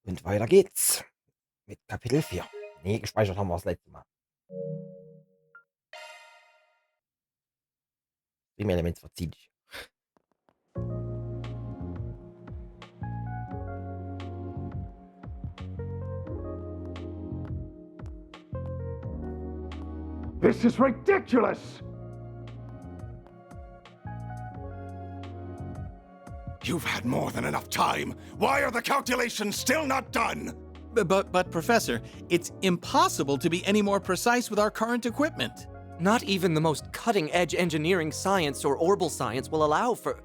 Und weiter geht's mit Kapitel 4. Nee, gespeichert haben wir das letzte Mal. Stream Elements verzieht dich. This is ridiculous! You've had more than enough time. Why are the calculations still not done? But, Professor, it's impossible to be any more precise with our current equipment. Not even the most cutting-edge engineering science or orbital science will allow for...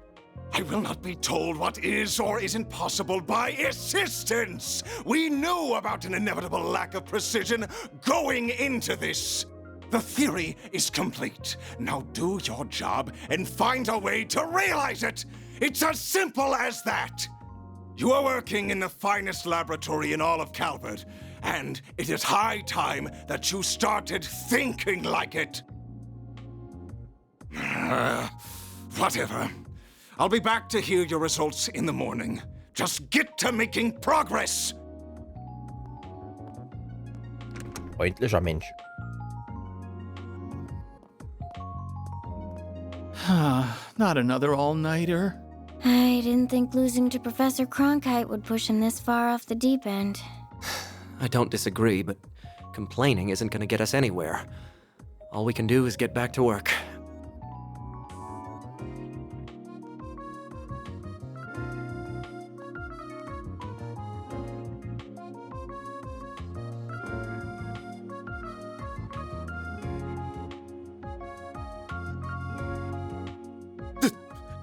I will not be told what is or isn't possible by assistance! We knew about an inevitable lack of precision going into this! The theory is complete. Now do your job and find a way to realize it! It's as simple as that! You are working in the finest laboratory in all of Calvert, and it is high time that you started thinking like it! Whatever. I'll be back to hear your results in the morning. Just get to making progress! Freundlicher Mensch. Not another all-nighter. I didn't think losing to Professor Cronkite would push him this far off the deep end. I don't disagree, but complaining isn't gonna get us anywhere. All we can do is get back to work.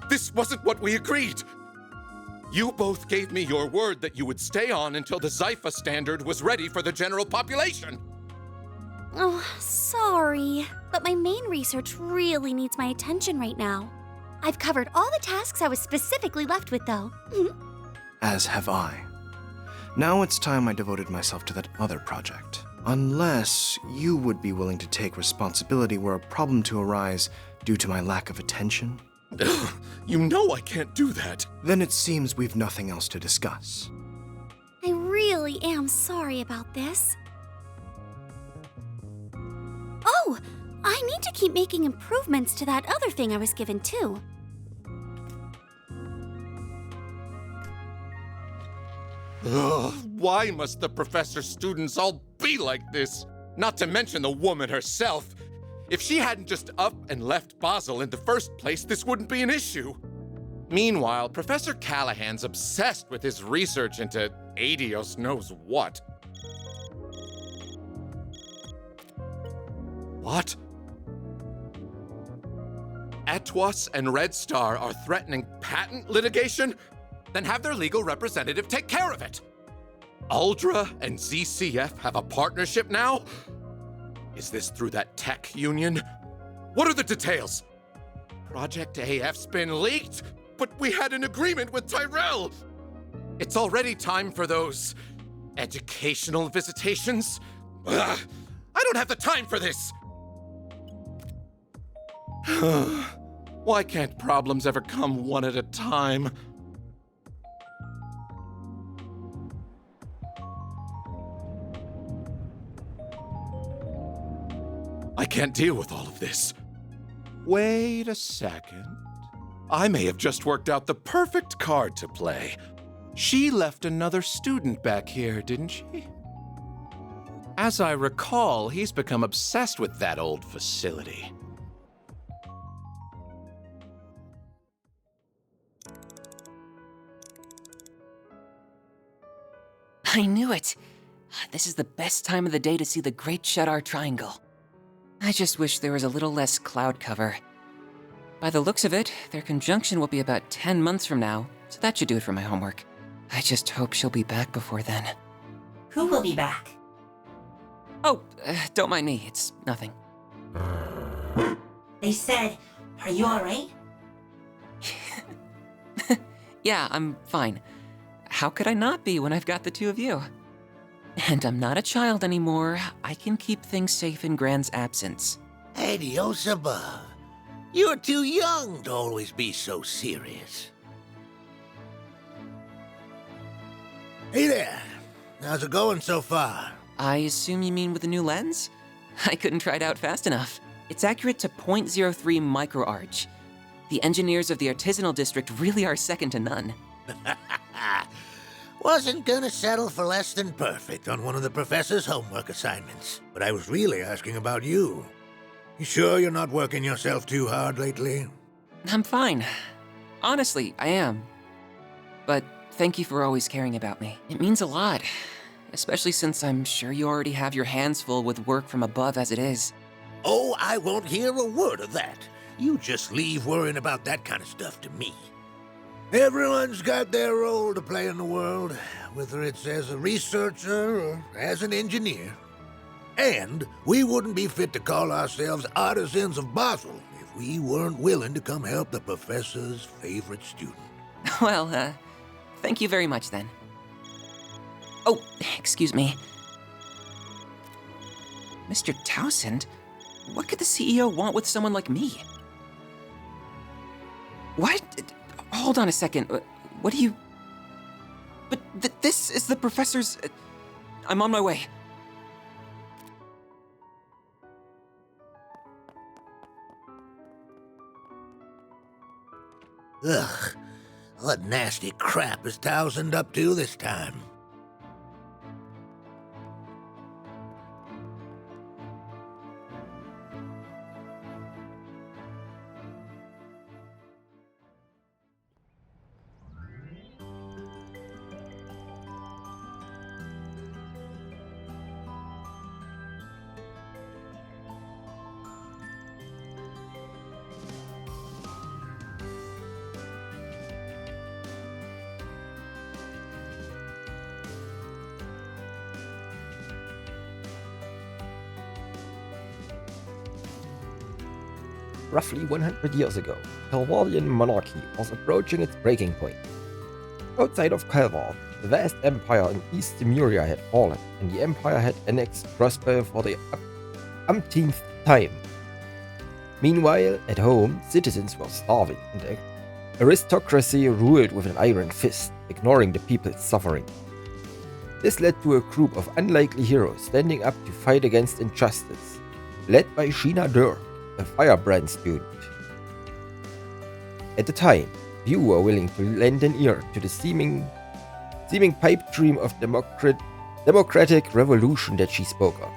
This wasn't what we agreed! You both gave me your word that you would stay on until the Zypha standard was ready for the general population! Oh, sorry. But my main research really needs my attention right now. I've covered all the tasks I was specifically left with, though. As have I. Now it's time I devoted myself to that other project. Unless you would be willing to take responsibility were a problem to arise due to my lack of attention. You know I can't do that. Then it seems we've nothing else to discuss. I really am sorry about this. Oh! I need to keep making improvements to that other thing I was given, too. Ugh, why must the professor's students all be like this? Not to mention the woman herself. If she hadn't just up and left Basel in the first place, this wouldn't be an issue. Meanwhile, Professor Callahan's obsessed with his research into Adios knows what. What? Etwas and Red Star are threatening patent litigation? Then have their legal representative take care of it. Uldra and ZCF have a partnership now? Is this through that tech union? What are the details? Project AF's been leaked, but we had an agreement with Tyrell. It's already time for those educational visitations. Ugh, I don't have the time for this. Why can't problems ever come one at a time? I can't deal with all of this. Wait a second. I may have just worked out the perfect card to play. She left another student back here, didn't she? As I recall, he's become obsessed with that old facility. I knew it! This is the best time of the day to see the Great Shadar Triangle. I just wish there was a little less cloud cover. By the looks of it, their conjunction will be about 10 months from now, so that should do it for my homework. I just hope she'll be back before then. Who will be back? Oh, don't mind me, it's nothing. They said, are you alright? Yeah, I'm fine. How could I not be when I've got the two of you? And I'm not a child anymore. I can keep things safe in Grand's absence. Adios above. You're too young to always be so serious. Hey there. How's it going so far? I assume you mean with the new lens? I couldn't try it out fast enough. It's accurate to 0.03 microarch. The engineers of the artisanal district really are second to none. Wasn't gonna settle for less than perfect on one of the professor's homework assignments, but I was really asking about you. You sure you're not working yourself too hard lately? I'm fine. Honestly, I am. But thank you for always caring about me. It means a lot, especially since I'm sure you already have your hands full with work from above as it is. Oh, I won't hear a word of that. You just leave worrying about that kind of stuff to me. Everyone's got their role to play in the world, whether it's as a researcher or as an engineer. And we wouldn't be fit to call ourselves artisans of Basel if we weren't willing to come help the professor's favorite student. Well, thank you very much then. Oh, excuse me. Mr. Townsend, what could the CEO want with someone like me? What? Hold on a second. What do you... But this is the professor's... I'm on my way. Ugh. What nasty crap is Townsend up to this time? Roughly 100 years ago, Calvardian monarchy was approaching its breaking point. Outside of Calvard, the vast empire in East Lemuria had fallen, and the empire had annexed Prospero for the umpteenth time. Meanwhile, at home, citizens were starving, and the aristocracy ruled with an iron fist, ignoring the people's suffering. This led to a group of unlikely heroes standing up to fight against injustice, led by Sheena Dirk, a firebrand student. At the time, few were willing to lend an ear to the seeming pipe dream of democratic revolution that she spoke of.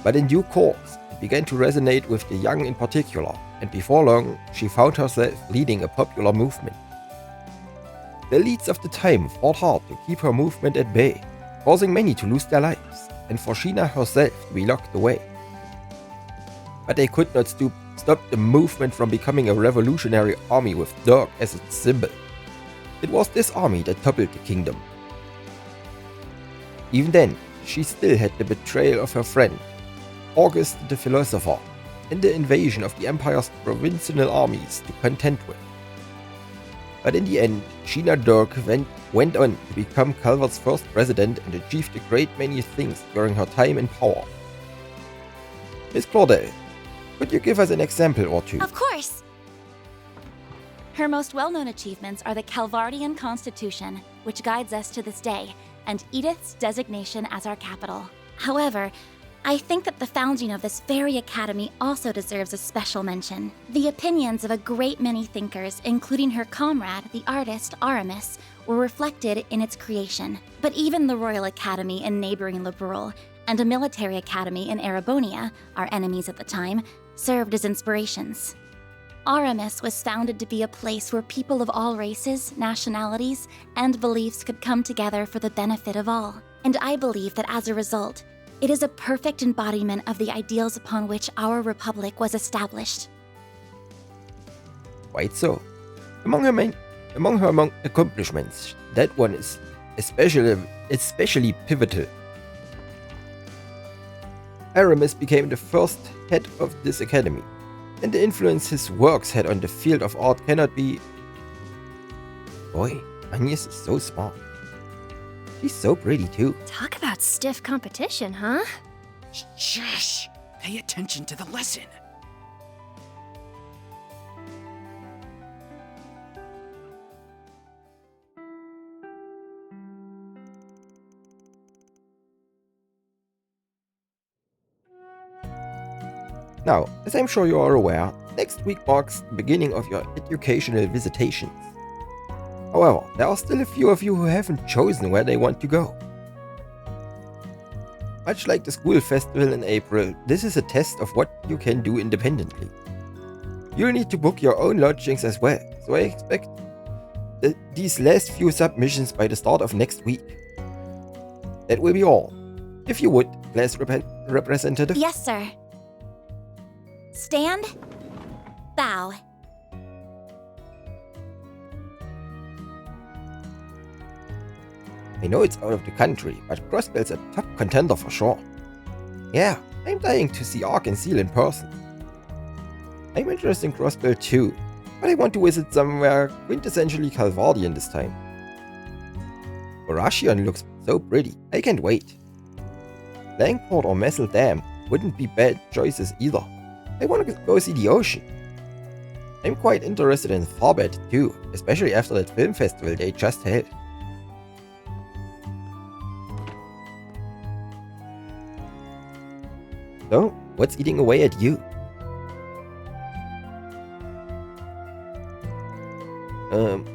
But in due course, it began to resonate with the young in particular, and before long, she found herself leading a popular movement. The elites of the time fought hard to keep her movement at bay, causing many to lose their lives, and for Sheena herself to be locked away. But they could not stop the movement from becoming a revolutionary army with Dirk as its symbol. It was this army that toppled the kingdom. Even then, she still had the betrayal of her friend, August the philosopher, and the invasion of the empire's provincial armies to contend with. But in the end, Sheena Dirk went on to become Calvard's first president and achieved a great many things during her time in power. Miss Claudel, could you give us an example or two? Of course! Her most well-known achievements are the Calvardian Constitution, which guides us to this day, and Edith's designation as our capital. However, I think that the founding of this very academy also deserves a special mention. The opinions of a great many thinkers, including her comrade, the artist Aramis, were reflected in its creation. But even the Royal Academy in neighboring Liberal and a military academy in Erebonia, our enemies at the time, served as inspirations. Aramis was founded to be a place where people of all races, nationalities, and beliefs could come together for the benefit of all. And I believe that as a result, it is a perfect embodiment of the ideals upon which our republic was established. Quite so. Among her accomplishments, that one is especially pivotal. Aramis became the first head of this academy, and the influence his works had on the field of art cannot be... Boy, Agnes is so smart. She's so pretty too. Talk about stiff competition, huh? Shush! Pay attention to the lesson. Now, as I'm sure you are aware, next week marks the beginning of your educational visitations. However, there are still a few of you who haven't chosen where they want to go. Much like the school festival in April, this is a test of what you can do independently. You'll need to book your own lodgings as well, so I expect these last few submissions by the start of next week. That will be all. If you would, class representative. Yes, sir. Stand. Bow. I know it's out of the country, but Crossbell's a top contender for sure. Yeah, I'm dying to see Ark and Seal in person. I'm interested in Crossbell too, but I want to visit somewhere quintessentially Calvardian this time. Borashion looks so pretty, I can't wait. Langport or Messel Dam wouldn't be bad choices either. I want to go see the ocean. I'm quite interested in Tharbad too, especially after that film festival they just held. So, what's eating away at you?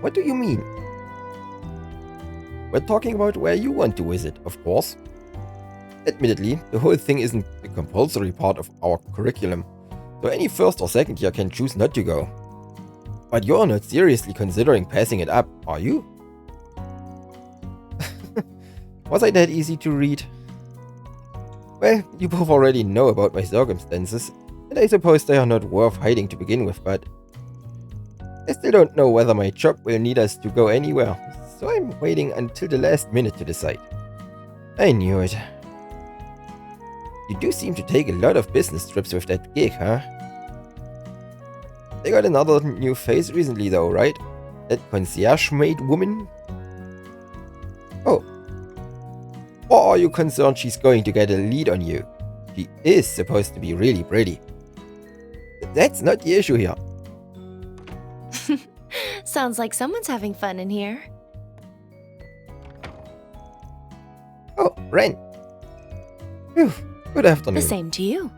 What do you mean? We're talking about where you want to visit, of course. Admittedly, the whole thing isn't a compulsory part of our curriculum, so any first or second year can choose not to go. But you're not seriously considering passing it up, are you? Was I that easy to read? Well, you both already know about my circumstances, and I suppose they are not worth hiding to begin with, but I still don't know whether my job will need us to go anywhere, so I'm waiting until the last minute to decide. I knew it. You do seem to take a lot of business trips with that gig, huh? They got another new face recently though, right? That concierge maid woman? Oh. Or are you concerned she's going to get a lead on you? She is supposed to be really pretty. That's not the issue here. Sounds like someone's having fun in here. Oh, Ren. Phew, good afternoon. The same to you.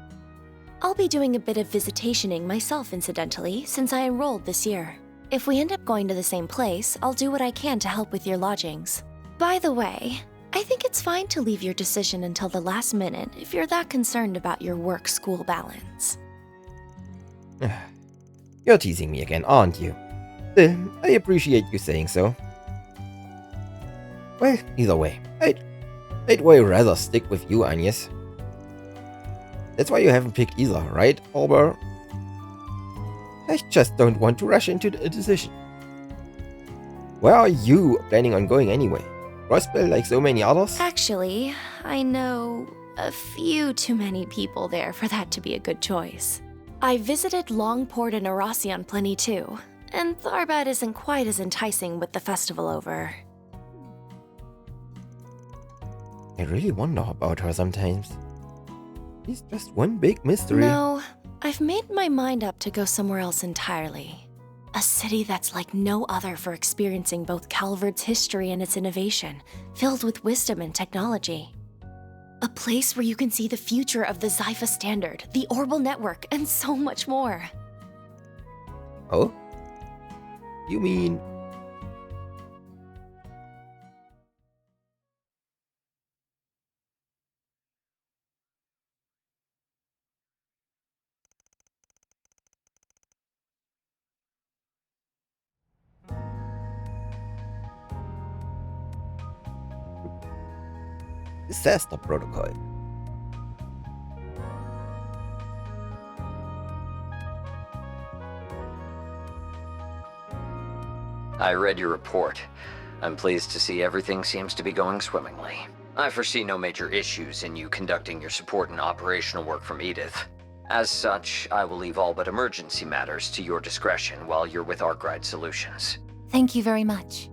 I'll be doing a bit of visitationing myself, incidentally, since I enrolled this year. If we end up going to the same place, I'll do what I can to help with your lodgings. By the way, I think it's fine to leave your decision until the last minute if you're that concerned about your work-school balance. You're teasing me again, aren't you? Still, I appreciate you saying so. Well, either way, I'd way rather stick with you, Agnes. That's why you haven't picked either, right, Albert? I just don't want to rush into a decision. Where are you planning on going anyway? Crossbell like so many others? Actually, I know a few too many people there for that to be a good choice. I visited Longport and Erasion plenty too, and Tharbad isn't quite as enticing with the festival over. I really wonder about her sometimes. She's just one big mystery. No, I've made my mind up to go somewhere else entirely. A city that's like no other for experiencing both Calvard's history and its innovation, filled with wisdom and technology. A place where you can see the future of the Zypha Standard, the Orbal Network, and so much more. Oh? You mean... Disaster Protocol. I read your report. I'm pleased to see everything seems to be going swimmingly. I foresee no major issues in you conducting your support and operational work from Edith. As such, I will leave all but emergency matters to your discretion while you're with Arkwright Solutions. Thank you very much.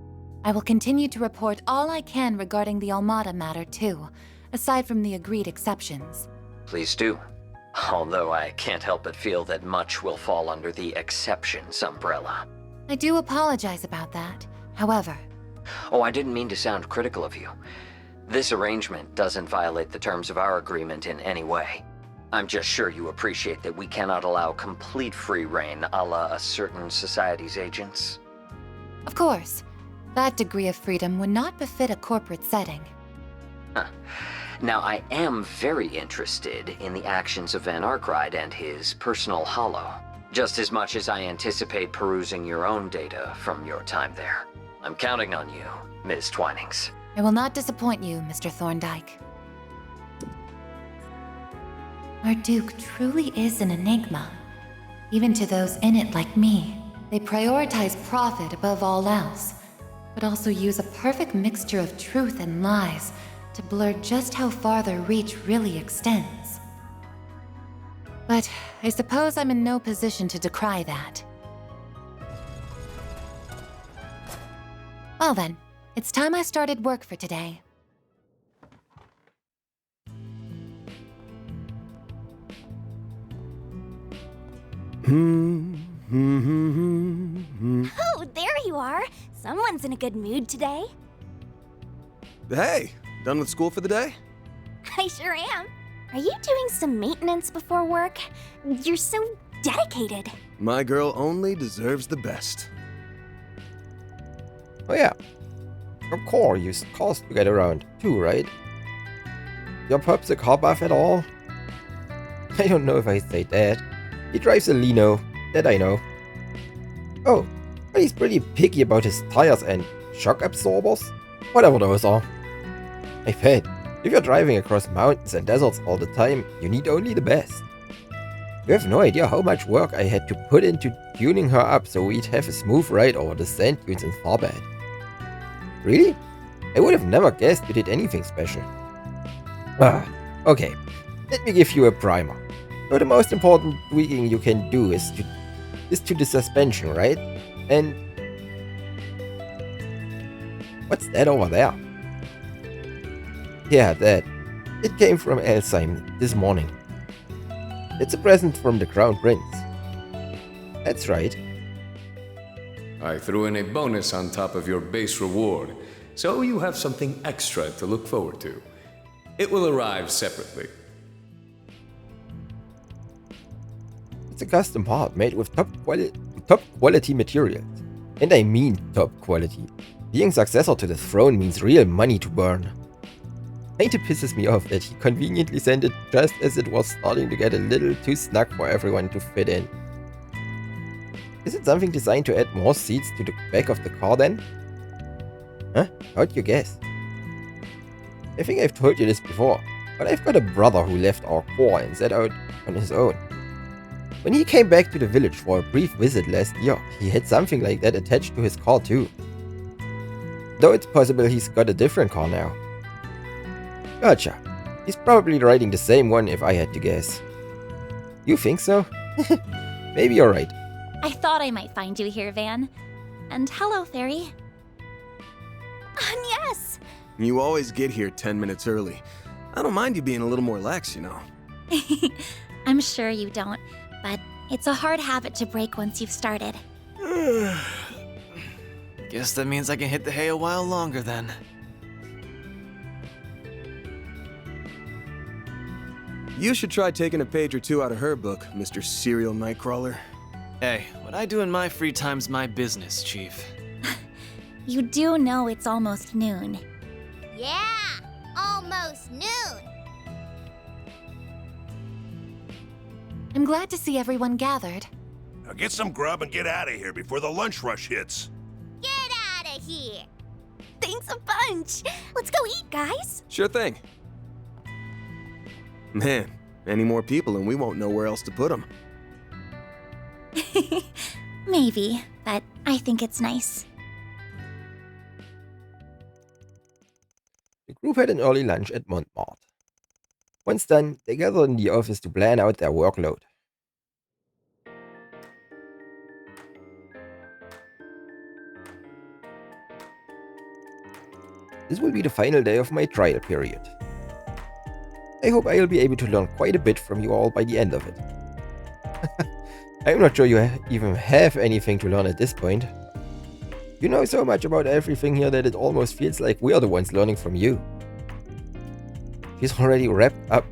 I will continue to report all I can regarding the Almada matter, too, aside from the agreed exceptions. Please do. Although I can't help but feel that much will fall under the exceptions umbrella. I do apologize about that. However... Oh, I didn't mean to sound critical of you. This arrangement doesn't violate the terms of our agreement in any way. I'm just sure you appreciate that we cannot allow complete free reign a la a certain society's agents. Of course. That degree of freedom would not befit a corporate setting. Huh. Now, I am very interested in the actions of Van Arkride and his personal holo, just as much as I anticipate perusing your own data from your time there. I'm counting on you, Ms. Twinings. I will not disappoint you, Mr. Thorndyke. Our Duke truly is an enigma. Even to those in it like me, they prioritize profit above all else, but also use a perfect mixture of truth and lies to blur just how far their reach really extends. But I suppose I'm in no position to decry that. Well then, it's time I started work for today. Oh, there you are. Someone's in a good mood today. Hey, done with school for the day? I sure am. Are you doing some maintenance before work? You're so dedicated. My girl only deserves the best. Oh yeah. Your core used cars to get around, too, right? Your pup's a car buff at all? I don't know if I say that. He drives a Lino, that I know. Oh, but he's pretty picky about his tires and shock absorbers? Whatever those are. I bet, if you're driving across mountains and deserts all the time, you need only the best. You have no idea how much work I had to put into tuning her up so we'd have a smooth ride over the sand dunes in Tharbad. Really? I would have never guessed you did anything special. Okay. Let me give you a primer. So the most important tweaking you can do is to the suspension, right? And... what's that over there? Yeah, that. It came from Alzheim this morning. It's a present from the Crown Prince. That's right. I threw in a bonus on top of your base reward, so you have something extra to look forward to. It will arrive separately. It's a custom part made with top quality materials. And I mean top quality. Being successor to the throne means real money to burn. Kinda pisses me off that he conveniently sent it just as it was starting to get a little too snug for everyone to fit in. Is it something designed to add more seats to the back of the car then? Huh? How'd you guess? I think I've told you this before, but I've got a brother who left our corps and set out on his own. When he came back to the village for a brief visit last year, he had something like that attached to his car too. Though it's possible he's got a different car now. Gotcha. He's probably riding the same one if I had to guess. You think so? Maybe you're right. I thought I might find you here, Van. And hello, Fairy. Yes! You always get here 10 minutes early. I don't mind you being a little more lax, you know. I'm sure you don't, but it's a hard habit to break once you've started. Guess that means I can hit the hay a while longer then. You should try taking a page or two out of her book, Mr. Serial Nightcrawler. Hey, what I do in my free time's my business, Chief. You do know it's almost noon. Yeah, almost noon. I'm glad to see everyone gathered. Now get some grub and get out of here before the lunch rush hits. Get out of here. Thanks a bunch. Let's go eat, guys. Sure thing. Man, any more people and we won't know where else to put them. Maybe, but I think it's nice. The group had an early lunch at Montmartre. Once done, they gathered in the office to plan out their workload. This will be the final day of my trial period. I hope I'll be able to learn quite a bit from you all by the end of it. I'm not sure you even have anything to learn at this point. You know so much about everything here that it almost feels like we're the ones learning from you. She's already wrapped up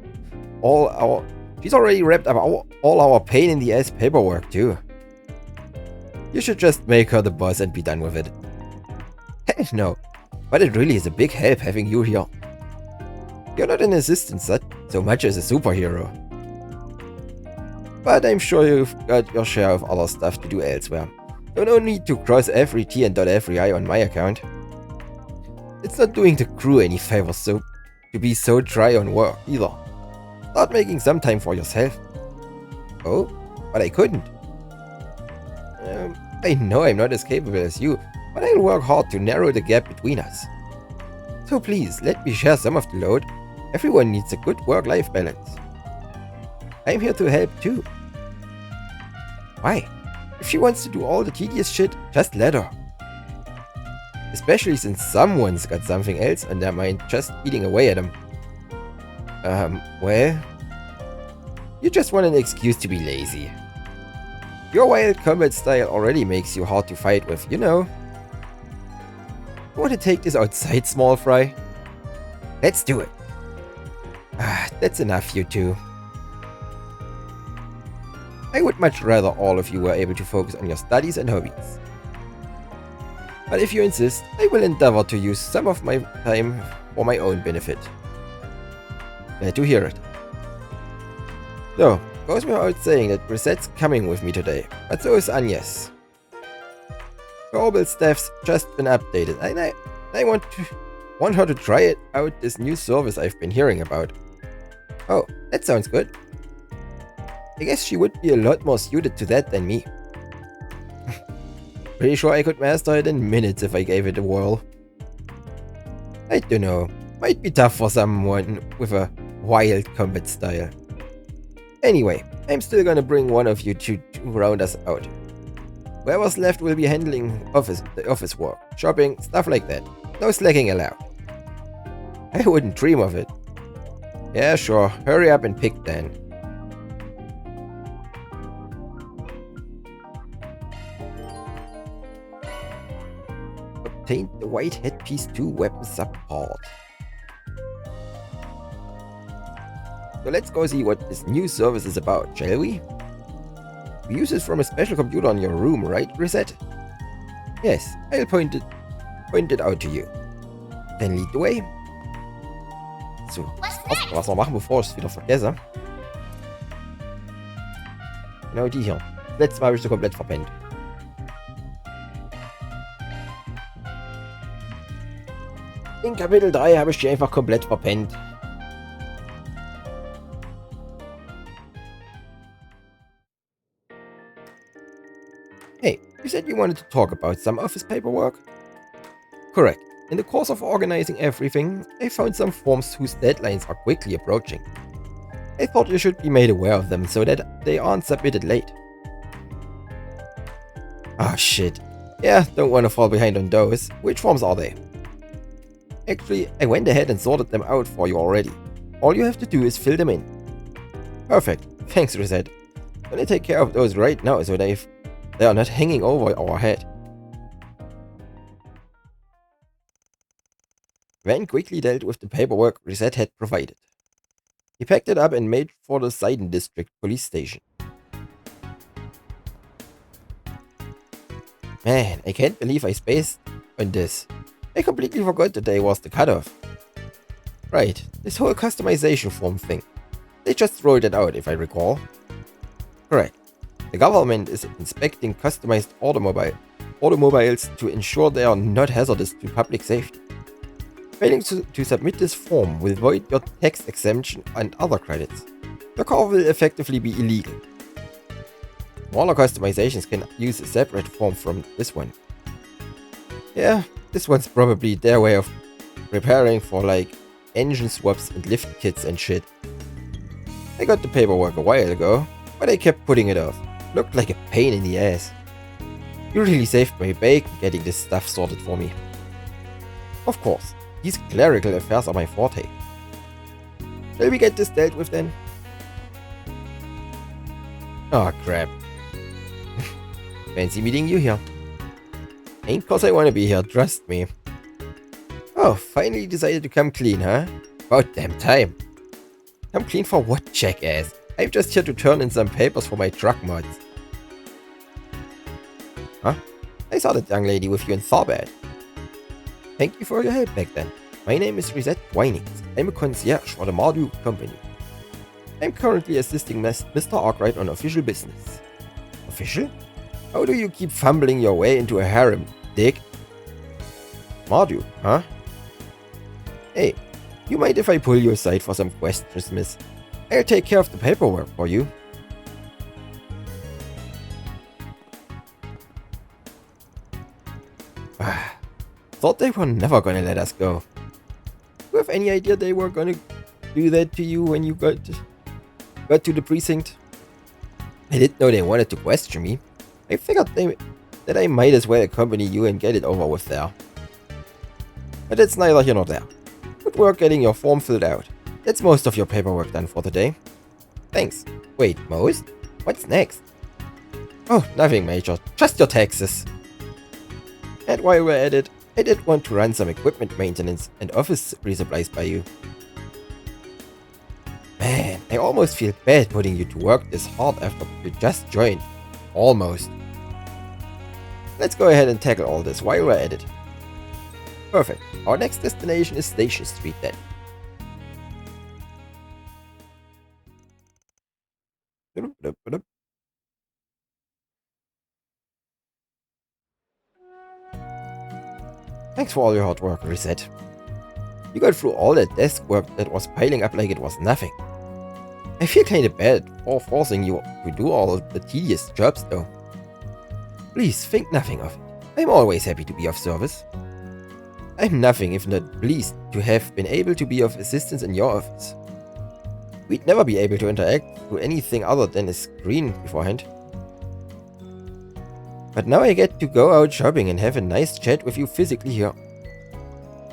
all our She's already wrapped up all our pain in the ass paperwork too. You should just make her the boss and be done with it. Heck no, but it really is a big help having you here. You're not an assistant so much as a superhero. But I'm sure you've got your share of other stuff to do elsewhere. So no need to cross every T and dot every I on my account. It's not doing the crew any favors to be so dry on work either. Start making some time for yourself. Oh, but I couldn't. I know I'm not as capable as you, but I'll work hard to narrow the gap between us. So please, let me share some of the load. Everyone needs a good work-life balance. I'm here to help too. Why? If she wants to do all the tedious shit, just let her. Especially since someone's got something else on their mind just eating away at them. Well... You just want an excuse to be lazy. Your wild combat style already makes you hard to fight with, you know. You want to take this outside, small fry? Let's do it. That's enough, you two. I would much rather all of you were able to focus on your studies and hobbies. But if you insist, I will endeavor to use some of my time for my own benefit. Glad to hear it. So, goes without saying that Brisette's coming with me today, but so is Agnes. The orbital staff's just been updated, and I want her to try out this new service I've been hearing about. Oh, that sounds good. I guess she would be a lot more suited to that than me. Pretty sure I could master it in minutes if I gave it a whirl. I don't know, might be tough for someone with a wild combat style. Anyway, I'm still gonna bring one of you to round us out. Whoever's left will be handling the office work, shopping, stuff like that. No slacking allowed. I wouldn't dream of it. Yeah, sure, hurry up and pick then. Obtained the white headpiece 2 weapon support. So let's go see what this new service is about, shall we? You use it from a special computer in your room, right, Reset? Yes, I'll point it out to you. Then lead the way. So, was wir machen, bevor ich es wieder vergesse. Genau die hier. Letztes Mal habe ich sie komplett verpennt. In Kapitel 3 habe ich die einfach komplett verpennt. Hey, you said you wanted to talk about some office paperwork? Correct. In the course of organizing everything, I found some forms whose deadlines are quickly approaching. I thought you should be made aware of them so that they aren't submitted late. Ah, shit. Yeah, don't want to fall behind on those. Which forms are they? Actually, I went ahead and sorted them out for you already. All you have to do is fill them in. Perfect. Thanks, Reset. Gonna take care of those right now so they are not hanging over our head. Van quickly dealt with the paperwork Reset had provided. He packed it up and made for the Seiden District police station. Man, I can't believe I spaced on this. I completely forgot that day was the cutoff. Right, this whole customization form thing. They just rolled it out, if I recall. Correct. The government is inspecting customized automobiles to ensure they are not hazardous to public safety. Failing to submit this form will void your tax exemption and other credits. The car will effectively be illegal. Smaller customizations can use a separate form from this one. Yeah, this one's probably their way of preparing for like engine swaps and lift kits and shit. I got the paperwork a while ago, but I kept putting it off. Looked like a pain in the ass. You really saved my bacon getting this stuff sorted for me. Of course, these clerical affairs are my forte. Shall we get this dealt with then? Oh crap. Fancy meeting you here. Ain't cause I wanna be here, trust me. Oh, finally decided to come clean, huh? About damn time. Come clean for what, jackass? I'm just here to turn in some papers for my truck mods. Huh? I saw that young lady with you in Tharbad. Thank you for your help back then. My name is Reset Twinings. I'm a concierge for the Marduk company. I'm currently assisting Mr. Arkwright on official business. Official? How do you keep fumbling your way into a harem, Dick? Marduk, huh? Hey, you mind if I pull you aside for some questions, miss? I'll take care of the paperwork for you. Thought they were never gonna let us go. Do you have any idea they were gonna do that to you when you got to the precinct? I didn't know they wanted to question me. I figured that I might as well accompany you and get it over with there. But it's neither here nor there. Good work getting your form filled out. That's most of your paperwork done for the day. Thanks. Wait, most? What's next? Oh, nothing major. Just your taxes. And while we're at it, I did want to run some equipment maintenance and office resupplies by you. Man, I almost feel bad putting you to work this hard after you just joined. Almost. Let's go ahead and tackle all this while we're at it. Perfect. Our next destination is Station Street then. Thanks for all your hard work, Reset. You got through all that desk work that was piling up like it was nothing. I feel kinda bad for forcing you to do all of the tedious jobs though. Please think nothing of it. I'm always happy to be of service. I'm nothing if not pleased to have been able to be of assistance in your office. We'd never be able to interact through anything other than a screen beforehand. But now I get to go out shopping and have a nice chat with you physically here.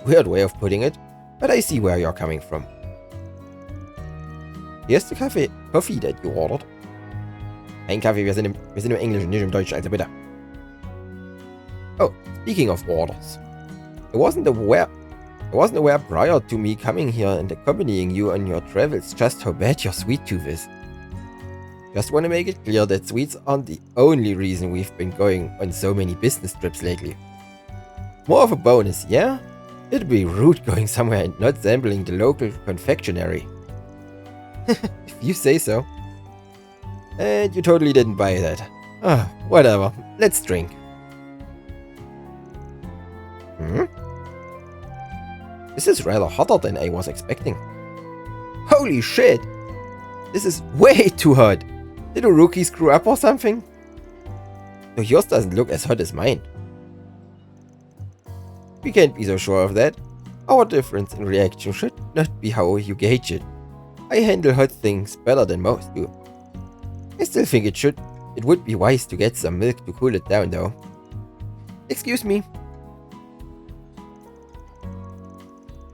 Weird way of putting it, but I see where you're coming from. Here's the coffee that you ordered. Ein Kaffee, wir sind im Englischen, nicht im Deutschen, also bitte. Oh, speaking of orders. I wasn't aware prior to me coming here and accompanying you on your travels just how bad your sweet tooth is. Just want to make it clear that sweets aren't the only reason we've been going on so many business trips lately. More of a bonus, yeah? It'd be rude going somewhere and not sampling the local confectionery. If you say so. And you totally didn't buy that. Ah, whatever. Let's drink. This is rather hotter than I was expecting. Holy shit! This is way too hot. Did a rookie screw up or something? No, yours doesn't look as hot as mine. We can't be so sure of that. Our difference in reaction should not be how you gauge it. I handle hot things better than most do. I still think it would be wise to get some milk to cool it down though. Excuse me.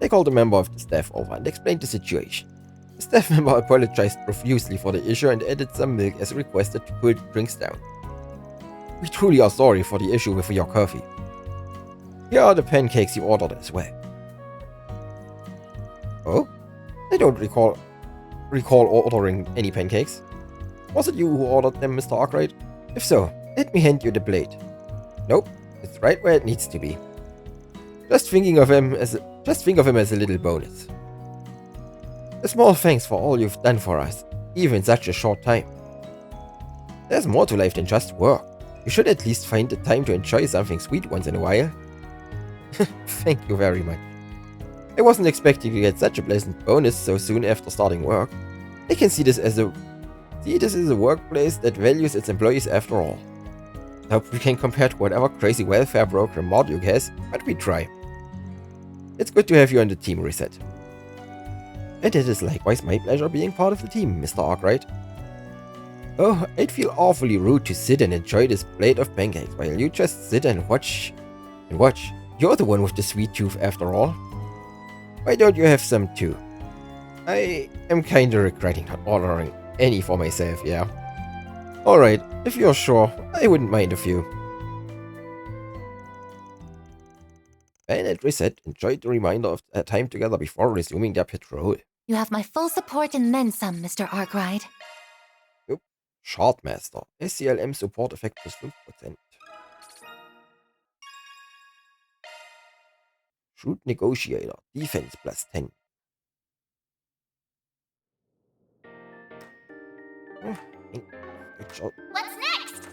I called a member of the staff over and explained the situation. The staff member apologized profusely for the issue and added some milk as requested to cool the drinks down. We truly are sorry for the issue with your coffee. Here are the pancakes you ordered as well. Oh? I don't recall ordering any pancakes. Was it you who ordered them, Mr. Arkwright? If so, let me hand you the plate. Nope, it's right where it needs to be. Just think of him as a little bonus. A small thanks for all you've done for us, even in such a short time. There's more to life than just work. You should at least find the time to enjoy something sweet once in a while. Thank you very much. I wasn't expecting to get such a pleasant bonus so soon after starting work. I can see this as a workplace that values its employees after all. Hope we can compare to whatever crazy welfare program Marduk has, but we try. It's good to have you on the team, Reset. And it is likewise my pleasure being part of the team, Mr. Arkwright. Oh, I'd feel awfully rude to sit and enjoy this plate of pancakes while you just sit and watch. You're the one with the sweet tooth after all. Why don't you have some too? I am kinda regretting not ordering any for myself, yeah. Alright, if you're sure, I wouldn't mind a few. Ben and Reset enjoyed the reminder of their time together before resuming their patrol. You have my full support and then some, Mr. Arkwright. Shardmaster. SCLM Support Effekt plus 5%. Shoot Negotiator. Defense plus 10. What's next?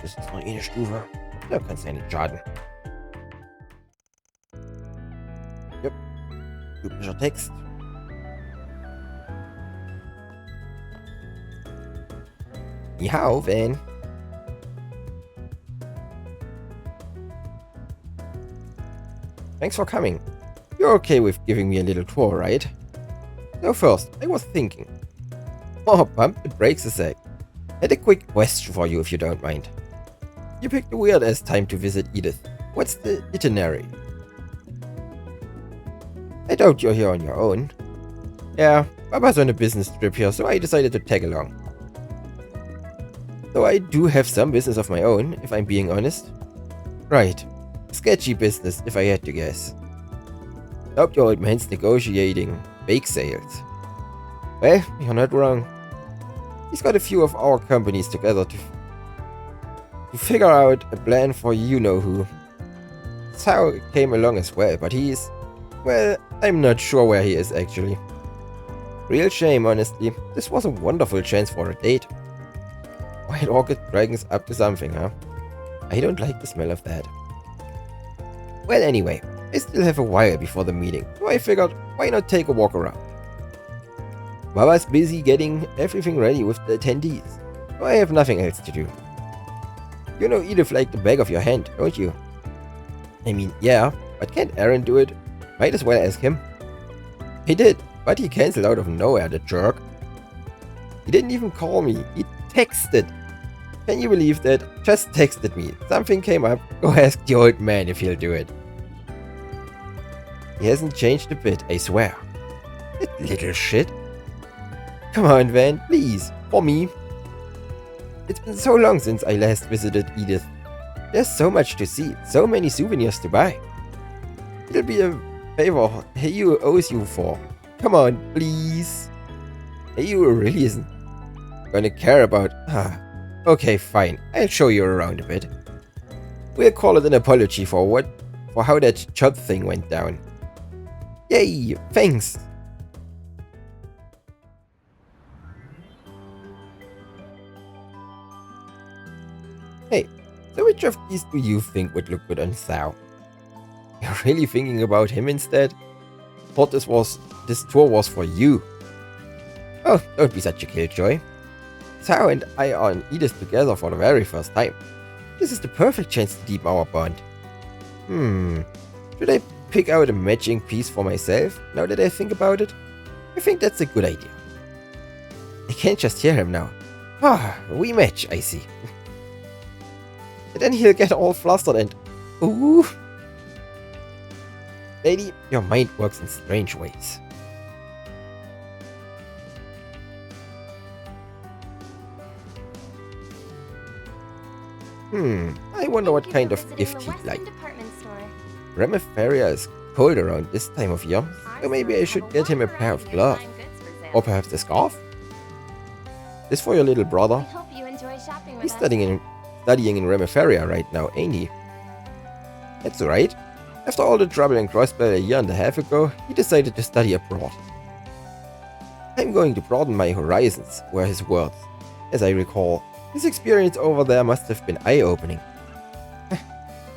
Das ist nur eine Stufe. Da kannst du ja nicht schaden. Jupp. Typischer Text. Ja, Van. Thanks for coming. You're okay with giving me a little tour, right? So first, I was thinking. Oh, pump the brakes a sec. Had a quick question for you if you don't mind. You picked a weird-ass time to visit Edith. What's the itinerary? I doubt you're here on your own. Yeah, Papa's on a business trip here, so I decided to tag along. Though I do have some business of my own, if I'm being honest. Right. Sketchy business, if I had to guess. Hope your old man's negotiating bake sales. Well, you're not wrong. He's got a few of our companies together to figure out a plan for you-know-who. Teil came along as well, but he's... well, I'm not sure where he is actually. Real shame, honestly. This was a wonderful chance for a date. White Orchid Dragon's up to something, huh? I don't like the smell of that. Well, anyway, I still have a while before the meeting, so I figured, why not take a walk around? Baba's busy getting everything ready with the attendees, so I have nothing else to do. You know Edith like the back of your hand, don't you? I mean, yeah, but can't Aaron do it? Might as well ask him. He did, but he cancelled out of nowhere, the jerk. He didn't even call me, he texted. Can you believe that? Just texted me. Something came up, go ask the old man if he'll do it. He hasn't changed a bit, I swear. That little shit. Come on, Van, please, for me. It's been so long since I last visited Edith. There's so much to see, so many souvenirs to buy. It'll be a favor Heyu owes you for. Come on, please. Heyu really isn't gonna care about... Okay, fine, I'll show you around a bit. We'll call it an apology for how that job thing went down. Yay, thanks. Hey, so which of these do you think would look good on Thao? You're really thinking about him instead? Thought this tour was for you. Oh, don't be such a killjoy. Thao and I are on Edith together for the very first time. This is the perfect chance to deepen our bond. Should I pick out a matching piece for myself, now that I think about it? I think that's a good idea. I can't just hear him now. We match, I see. And then he'll get all flustered and... Ooh! Lady, your mind works in strange ways. I wonder what kind of gift he'd like. Remiferia is cold around this time of year, so maybe I should get him a pair of gloves. Or perhaps a scarf? This for your little brother. He's studying in Remiferia right now, ain't he? That's right. After all the trouble in Crossbell a year and a half ago, he decided to study abroad. I'm going to broaden my horizons, were his words. As I recall, his experience over there must have been eye-opening.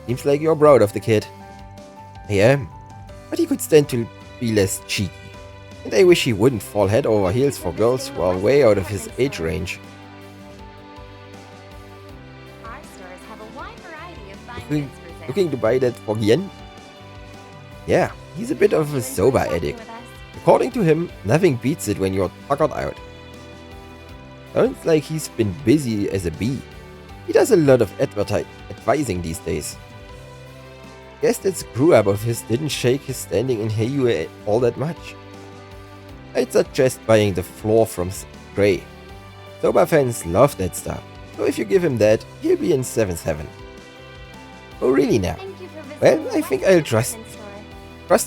Seems like you're proud of the kid. I am, but he could stand to be less cheeky. And I wish he wouldn't fall head over heels for girls who are way out of his age range. Looking to buy that for Yen? Yeah, he's a bit of a soba addict. According to him, nothing beats it when you're tuckered out. Sounds like he's been busy as a bee. He does a lot of advising these days. Guess that screw up of his didn't shake his standing in Heyu all that much. I'd suggest buying the floor from Gray. Soba fans love that stuff, so if you give him that, he'll be in 7th heaven. Oh really now? Well, I think I'll trust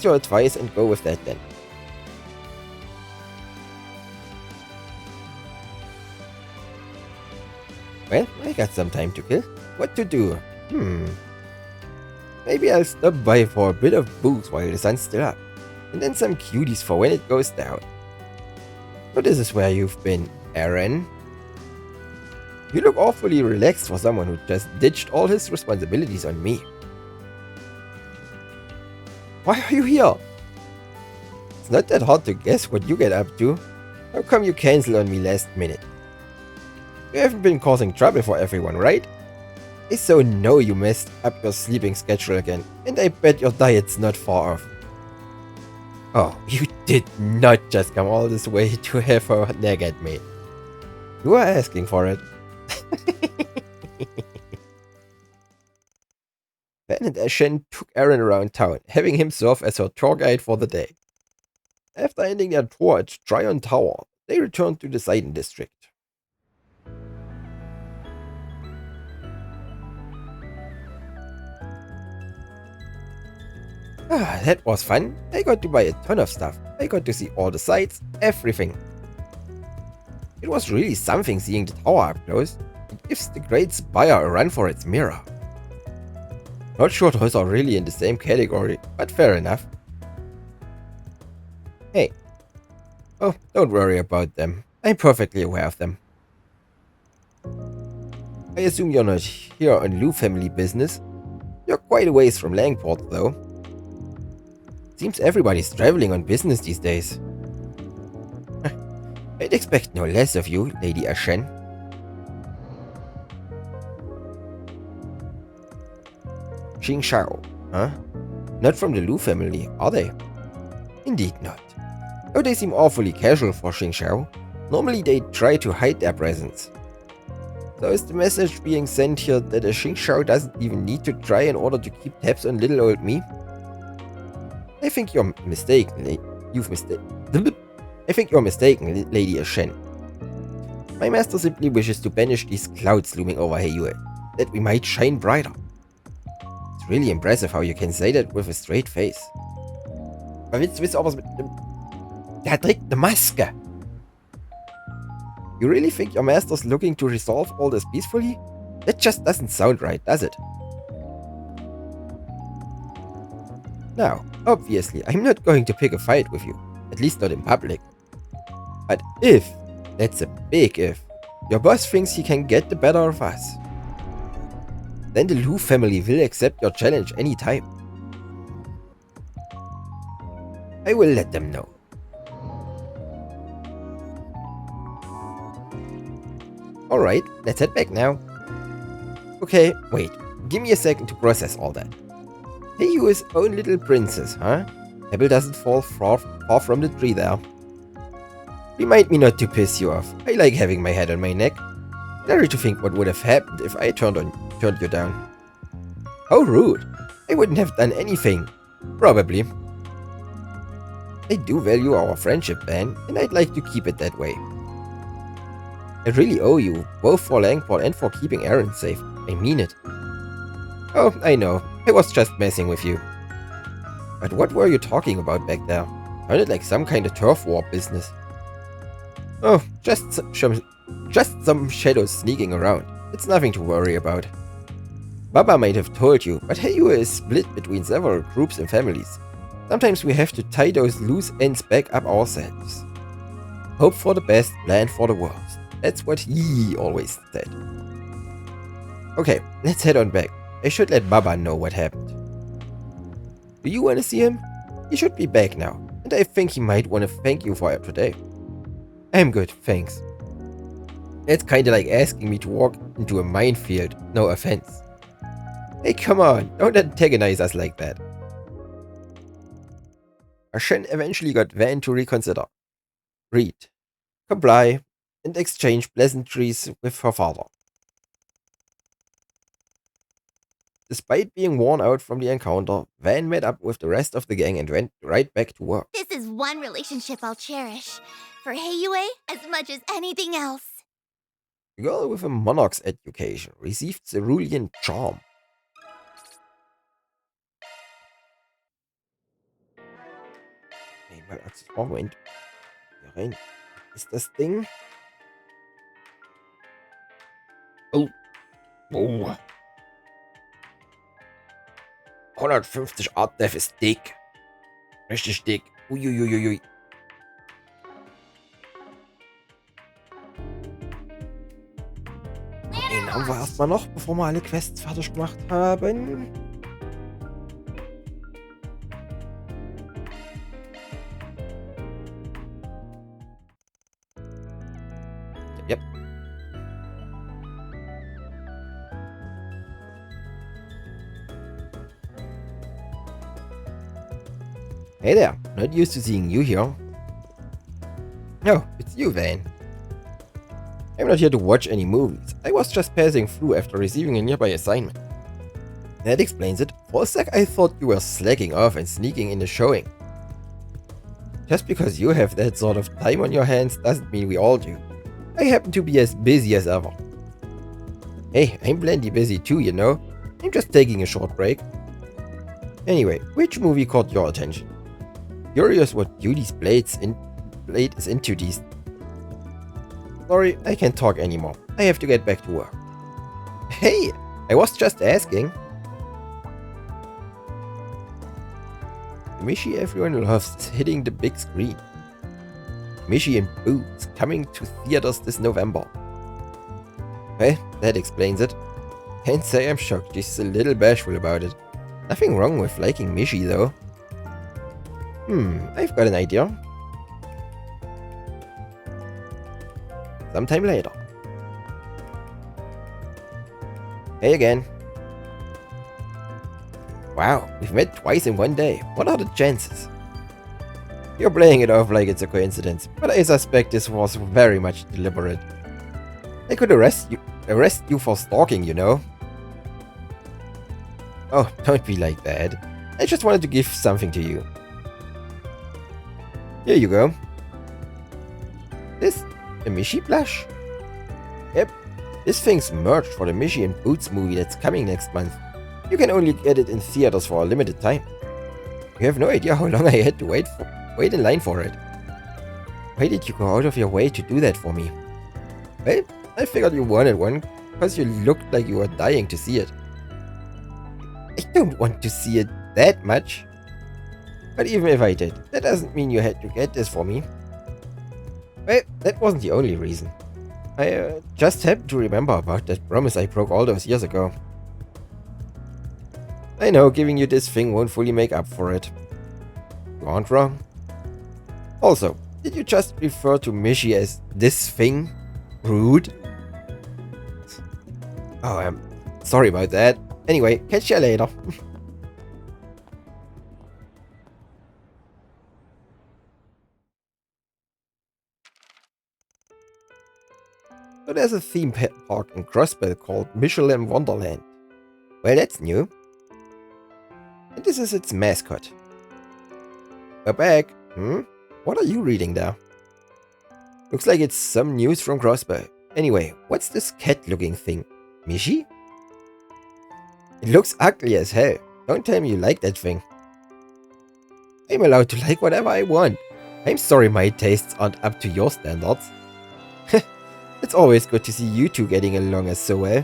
your advice and go with that then. Well, I got some time to kill. What to do? Maybe I'll stop by for a bit of booze while the sun's still up. And then some cuties for when it goes down. So this is where you've been, Aaron. You look awfully relaxed for someone who just ditched all his responsibilities on me. Why are you here? It's not that hard to guess what you get up to. How come you cancel on me last minute? You haven't been causing trouble for everyone, right? I so know you messed up your sleeping schedule again, and I bet your diet's not far off. Oh, you did not just come all this way to have a nag at me. You are asking for it. Van and Ashen took Aaron around town, having him serve as her tour guide for the day. After ending their tour at Tryon Tower, they returned to the Sidon district. That was fun. I got to buy a ton of stuff. I got to see all the sights, everything. It was really something seeing the tower up close. It gives the Great Spire a run for its mirror. Not sure those are really in the same category, but fair enough. Hey. Oh, don't worry about them. I'm perfectly aware of them. I assume you're not here on Lou family business. You're quite a ways from Langport, though. Seems everybody's traveling on business these days. I'd expect no less of you, Lady Ashen. Xing Shao, huh? Not from the Lu family, are they? Indeed not. Oh, they seem awfully casual for Xing Shao. Normally they try to hide their presence. So is the message being sent here that a Xing Shao doesn't even need to try in order to keep tabs on little old me? I think you're mistaken, I think you're mistaken, Lady Ashen. My master simply wishes to banish these clouds looming over Heiyue, that we might shine brighter. It's really impressive how you can say that with a straight face. Maar willst du wissen, ob es mit dem... Der trägt eine Maske! You really think your master's looking to resolve all this peacefully? That just doesn't sound right, does it? Now, obviously, I'm not going to pick a fight with you, at least not in public. But if, that's a big if, your boss thinks he can get the better of us, then the Lu family will accept your challenge anytime. I will let them know. Alright, let's head back now. Okay, wait, give me a second to process all that. Heiyue's own little princess, huh? Apple doesn't fall far from the tree there. Remind me not to piss you off. I like having my head on my neck. Scary to think what would have happened if I turned you down. How rude. I wouldn't have done anything. Probably. I do value our friendship, Van, and I'd like to keep it that way. I really owe you, both for Langport and for keeping Aaron safe. I mean it. Oh, I know. I was just messing with you. But what were you talking about back there? Sounded like some kind of turf war business. Oh, just some shadows sneaking around. It's nothing to worry about. Baba might have told you, but Heiyue is split between several groups and families. Sometimes we have to tie those loose ends back up ourselves. Hope for the best, plan for the worst. That's what he always said. Okay, let's head on back. I should let Baba know what happened. Do you want to see him? He should be back now, and I think he might want to thank you for today. I'm good, thanks. It's kinda like asking me to walk into a minefield, no offense. Hey, come on, don't antagonize us like that. Ashen eventually got Van to reconsider, read, comply, and exchange pleasantries with her father. Despite being worn out from the encounter, Van met up with the rest of the gang and went right back to work. This is one relationship I'll cherish. For Heiyue, as much as anything else. The girl with a monarch's education received cerulean charm. Weil als Moment. Hier rein. Ist das Ding? Oh. Oh. 150 Art Def ist dick. Richtig dick. Uiuiuiui. Den haben wir erstmal noch, bevor wir alle Quests fertig gemacht haben. Yep. Hey there, not used to seeing you here. No, it's you, Van. I'm not here to watch any movies. I was just passing through after receiving a nearby assignment. That explains it. For a sec I thought you were slacking off and sneaking in the showing. Just because you have that sort of time on your hands doesn't mean we all do. I happen to be as busy as ever. Hey, I'm plenty busy too, you know. I'm just taking a short break. Anyway, which movie caught your attention? Curious what Judy's Blade is into these. Sorry, I can't talk anymore. I have to get back to work. Hey, I was just asking. The Mishi everyone loves is hitting the big screen. Mishi in Boots coming to theaters this November. Well, that explains it. Can't say I'm shocked, she's a little bashful about it. Nothing wrong with liking Mishi though. I've got an idea. Sometime later. Hey again. Wow, we've met twice in one day. What are the chances? You're playing it off like it's a coincidence, but I suspect this was very much deliberate. I could arrest you for stalking, you know. Oh, don't be like that. I just wanted to give something to you. Here you go. This a Mishi plush? Yep. This thing's merch for the Mishi and Boots movie that's coming next month. You can only get it in theaters for a limited time. You have no idea how long I had to wait in line for it. Why did you go out of your way to do that for me? Well, I figured you wanted one, because you looked like you were dying to see it. I don't want to see it that much. But even if I did, that doesn't mean you had to get this for me. Well, that wasn't the only reason. I just happened to remember about that promise I broke all those years ago. I know giving you this thing won't fully make up for it. You aren't wrong. Also, did you just refer to Mishi as this thing? Rude? Oh, I'm sorry about that. Anyway, catch you later. So there's a theme park in Crossbell called Michelin Wonderland. Well, that's new. And this is its mascot. A bag. What are you reading there? Looks like it's some news from Crossbell. Anyway, what's this cat-looking thing? Mishi? It looks ugly as hell. Don't tell me you like that thing. I'm allowed to like whatever I want. I'm sorry my tastes aren't up to your standards. It's always good to see you two getting along so well.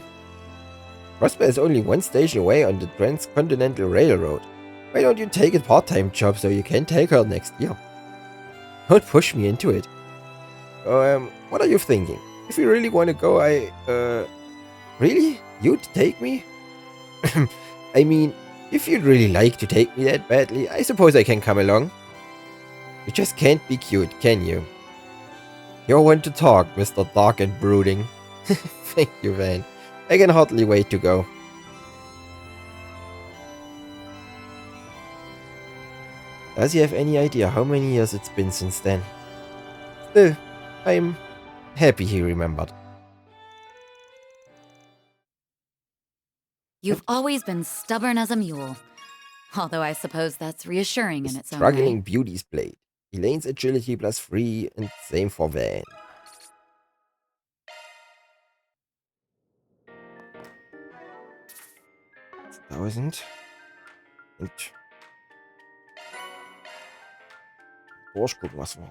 Crossbell is only one station away on the Transcontinental Railroad. Why don't you take a part-time job so you can take her next year? Don't push me into it. What are you thinking? If you really want to go, Really? You'd take me? I mean, if you'd really like to take me that badly, I suppose I can come along. You just can't be cute, can you? You're one to talk, Mr. Dark and Brooding. Thank you, Van. I can hardly wait to go. Does he have any idea how many years it's been since then? Still, I'm happy he remembered. You've always been stubborn as a mule. Although I suppose that's reassuring in its own way. Struggling Beauty's Blade. Elaine's agility +3 and same for Van. $1,000 and durchgucken, was wir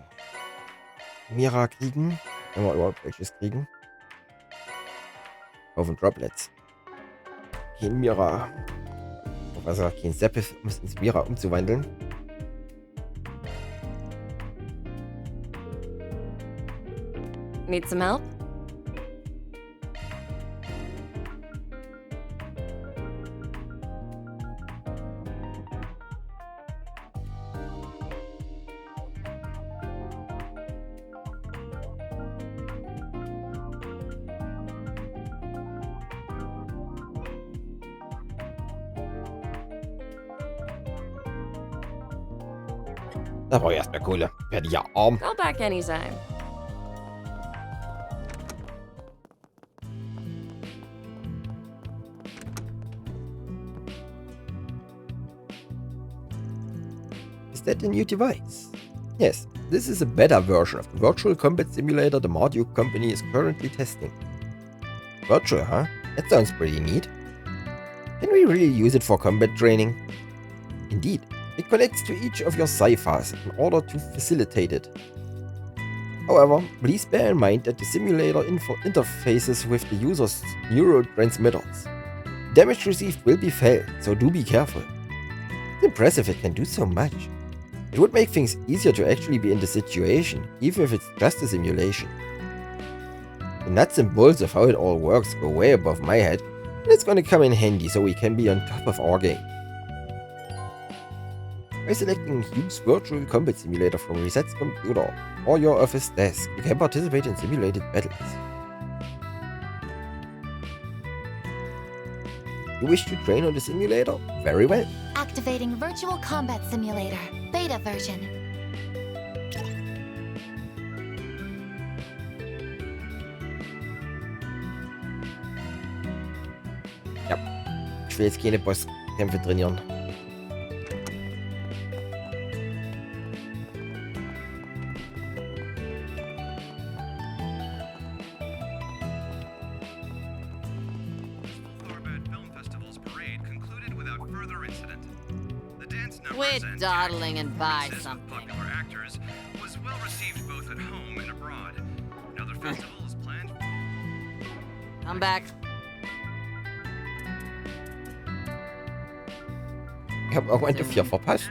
Mira kriegen. Wenn wir überhaupt welches kriegen. Auf den Droplets. Kein Mira. Also kein Sepith, um es ins Mira umzuwandeln. Need some help? Da brauche ich erstmal Kohle. Werde ja arm. Call back anytime. Is that a new device? Yes, this is a better version of the virtual combat simulator the Marduk company is currently testing. Virtual, huh? That sounds pretty neat. Can we really use it for combat training? Indeed, it connects to each of your ciphers in order to facilitate it. However, please bear in mind that the simulator interfaces with the user's neurotransmitters. Damage received will be felt, so do be careful. It's impressive it can do so much. It would make things easier to actually be in the situation, even if it's just a simulation. The nuts and bolts of how it all works go way above my head, and it's gonna come in handy so we can be on top of our game. By selecting Use Virtual Combat Simulator from Reset's computer or your office desk, you can participate in simulated battles. You wish to train on the simulator? Very well. Activating Virtual Combat Simulator, beta version. Ja, ich will jetzt keine Bosskämpfe trainieren. Quit dawdling and buy something. Popular actors was well received both at home and abroad. Another festival is planned. Come back. Ich habe irgendwann die 4 verpasst.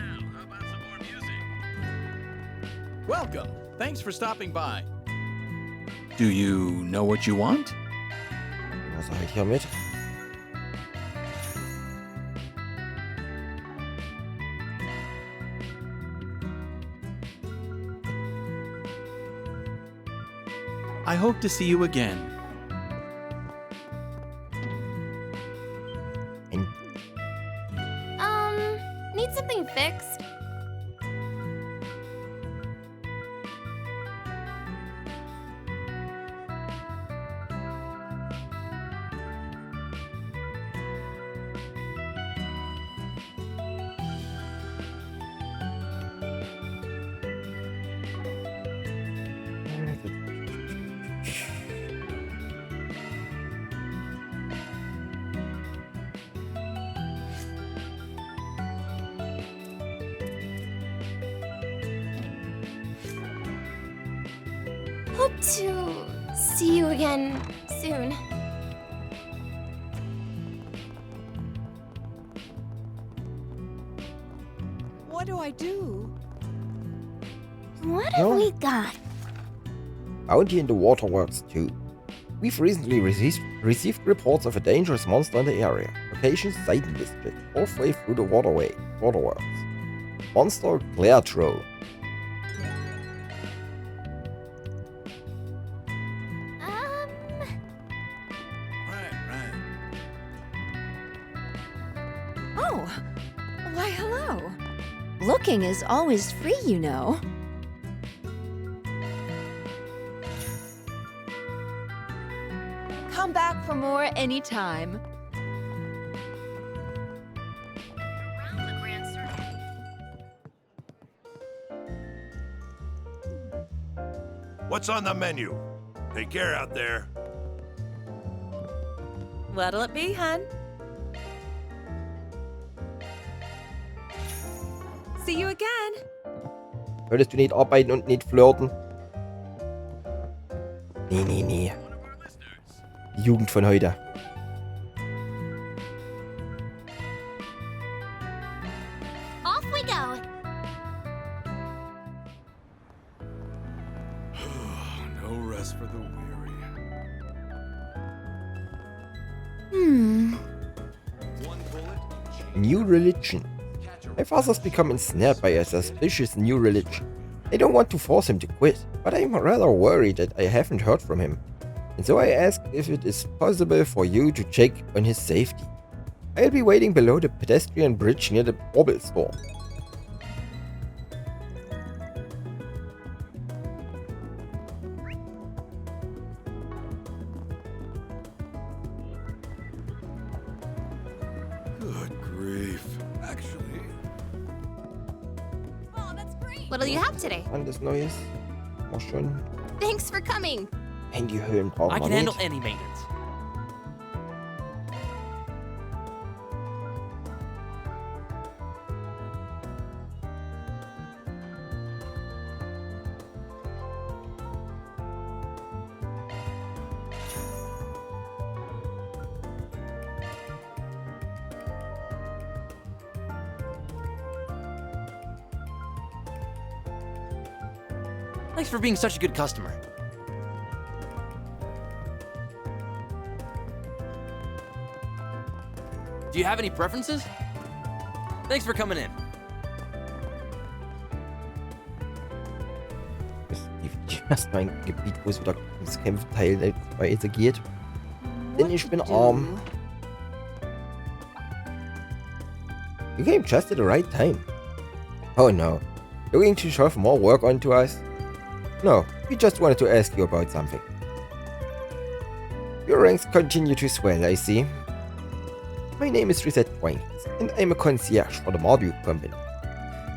Welcome. Thanks for stopping by. Do you know what you want? Was sag ich hier mit? I hope to see you again. Need something fixed? Hope to see you again soon. What do I do? What have we got? Bounty in the waterworks too. We've recently received reports of a dangerous monster in the area. Location Sidon District, halfway through the waterworks. Monster Glare Troll. Oh, why hello. Looking is always free, you know. Come back for more anytime. What's on the menu? Take care out there. What'll it be, hun? See you again. Solltest du nicht arbeiten und nicht flirten? Nee. Die Jugend von heute. Off we go. No rest for the weary. New religion. My father's become ensnared by a suspicious new religion. I don't want to force him to quit, but I'm rather worried that I haven't heard from him. And so I ask if it is possible for you to check on his safety. I'll be waiting below the pedestrian bridge near the Bauble store. Good grief. Actually, What'll you have today? Alles Neues. War schon. Thanks for coming. Handyhüllen brauchen I wir can handle nicht. any maintenance. Thanks for being such a good customer. Do you have any preferences? Thanks for coming in. Erstmal ein Gebiet, wo es wieder ums Kämpfteil weitergeht. Denn ich bin arm. You came just at the right time. Oh no. Looking to shove more work onto us? No, we just wanted to ask you about something. Your ranks continue to swell, I see. My name is Reset Twankins, and I'm a concierge for the Marduk Company.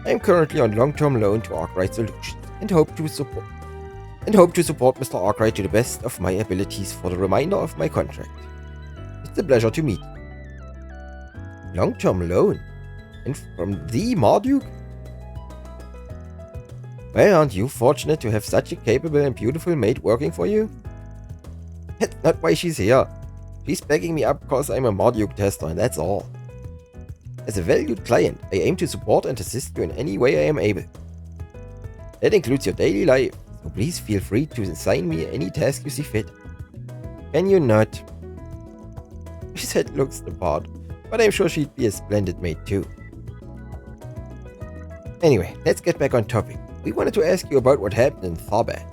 I am currently on long-term loan to Arkwright Solutions and hope to support Mr. Arkwright to the best of my abilities for the remainder of my contract. It's a pleasure to meet you. Long-term loan? And from the Marduk? Well, aren't you fortunate to have such a capable and beautiful maid working for you? That's not why she's here. She's backing me up because I'm a Marduk tester, and that's all. As a valued client, I aim to support and assist you in any way I am able. That includes your daily life, so please feel free to assign me any task you see fit. Can you not? His head looks the part, but I'm sure she'd be a splendid maid too. Anyway, let's get back on topic. We wanted to ask you about what happened in Tharbad.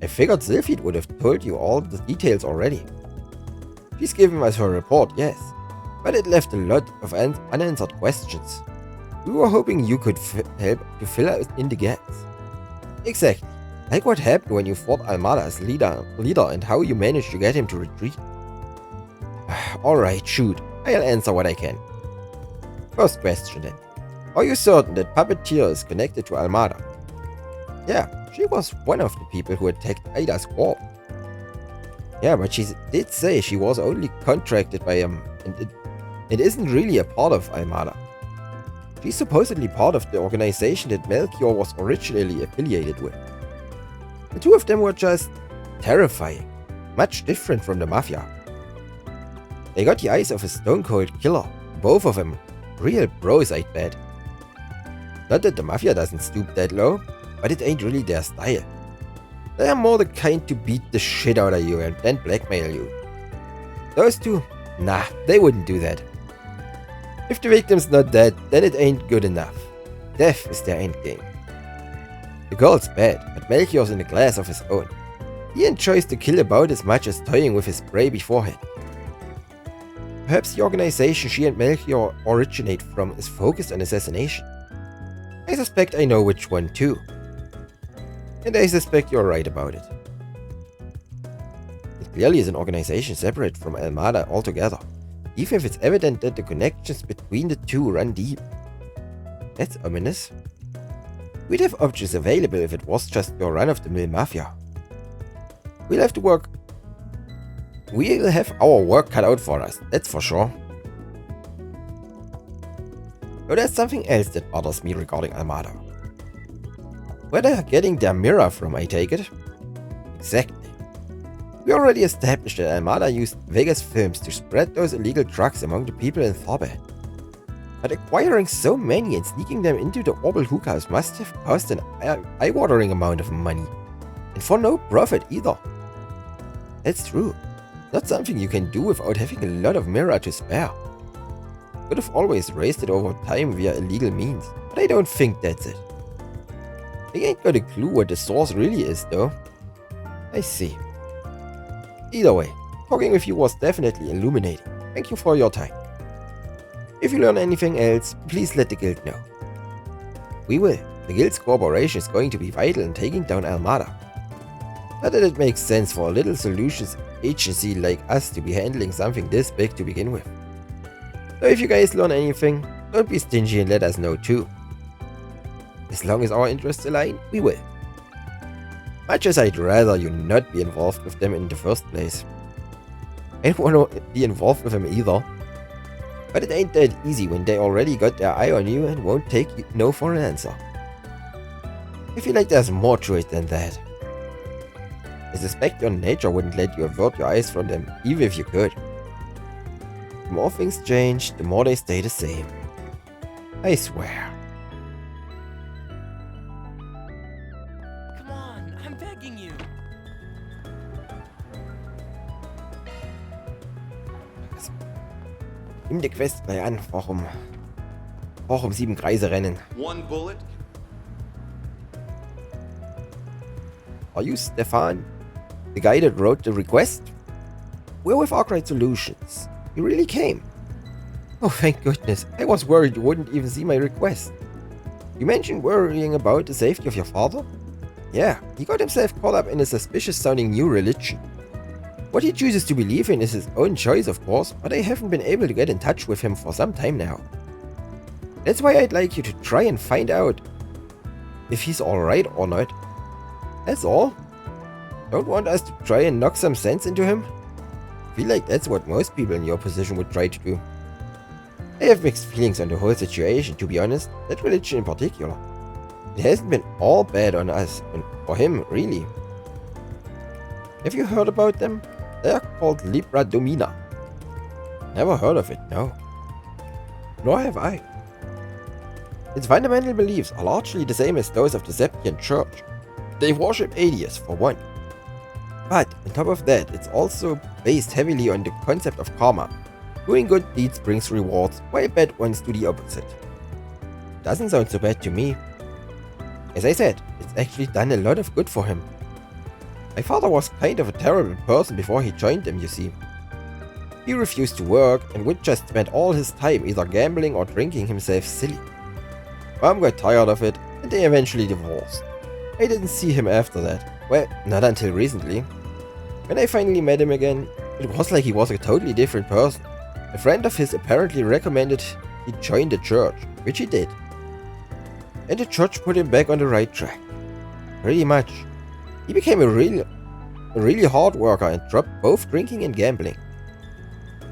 I figured Sylphid would have told you all the details already. She's given us her report, yes, but it left a lot of unanswered questions. We were hoping you could help to fill in the gaps. Exactly, like what happened when you fought Almada's leader and how you managed to get him to retreat. Alright, shoot, I'll answer what I can. First question then. Are you certain that Puppeteer is connected to Almada? Yeah, she was one of the people who attacked Ida's corp. Yeah, but she did say she was only contracted by and it isn't really a part of Almada. She's supposedly part of the organization that Melchior was originally affiliated with. The two of them were just terrifying, much different from the Mafia. They got the eyes of a stone-cold killer, both of them real bros, I'd bet. Not that the Mafia doesn't stoop that low, but it ain't really their style. They are more the kind to beat the shit out of you and then blackmail you. Those two? Nah, they wouldn't do that. If the victim's not dead, then it ain't good enough. Death is their endgame. The girl's bad, but Melchior's in a class of his own. He enjoys to kill about as much as toying with his prey beforehand. Perhaps the organization she and Melchior originate from is focused on assassination. I suspect I know which one too. And I suspect you're right about it. It clearly is an organization separate from Almada altogether, even if it's evident that the connections between the two run deep. That's ominous. We'd have options available if it was just your run-of-the-mill Mafia. We'll have our work cut out for us, that's for sure. But there's something else that bothers me regarding Almada. Where they are getting their mirror from, I take it? Exactly. We already established that Armada used Vegas films to spread those illegal drugs among the people in Thorbad. But acquiring so many and sneaking them into the Orbital hookhouse must have cost an eye-watering amount of money. And for no profit either. That's true. Not something you can do without having a lot of mirror to spare. Could have always raised it over time via illegal means, but I don't think that's it. I ain't got a clue what the source really is though. I see. Either way, talking with you was definitely illuminating. Thank you for your time. If you learn anything else, please let the guild know. We will. The guild's cooperation is going to be vital in taking down Armada. Not that it makes sense for a little solutions agency like us to be handling something this big to begin with. So if you guys learn anything, don't be stingy and let us know too. As long as our interests align, we will. Much as I'd rather you not be involved with them in the first place. I don't want to be involved with them either. But it ain't that easy when they already got their eye on you and won't take no for an answer. I feel like there's more to it than that. I suspect your nature wouldn't let you avert your eyes from them, even if you could. The more things change, the more they stay the same. I swear. Come on, I'm begging you. Nimm die Quest gleich an. Warum 7 Kreise rennen? One bullet. Are you Stefan? The guy that wrote the request? We're with Arkwright Solutions. You really came. Oh, thank goodness. I was worried you wouldn't even see my request. You mentioned worrying about the safety of your father? Yeah, he got himself caught up in a suspicious-sounding new religion. What he chooses to believe in is his own choice, of course, but I haven't been able to get in touch with him for some time now. That's why I'd like you to try and find out if he's alright or not. That's all. Don't want us to try and knock some sense into him? I feel like that's what most people in your position would try to do. I have mixed feelings on the whole situation, to be honest, that religion in particular. It hasn't been all bad on us, or him, really. Have you heard about them? They're called Libra Domina. Never heard of it, no. Nor have I. Its fundamental beliefs are largely the same as those of the Septian Church. They worship Adius, for one. But, on top of that, it's also based heavily on the concept of karma. Doing good deeds brings rewards, while bad ones do the opposite. Doesn't sound so bad to me. As I said, it's actually done a lot of good for him. My father was kind of a terrible person before he joined them, you see. He refused to work and would just spend all his time either gambling or drinking himself silly. Mom got tired of it and they eventually divorced. I didn't see him after that. Well, not until recently. When I finally met him again, it was like he was a totally different person. A friend of his apparently recommended he join the church, which he did. And the church put him back on the right track. Pretty much. He became a really hard worker and dropped both drinking and gambling.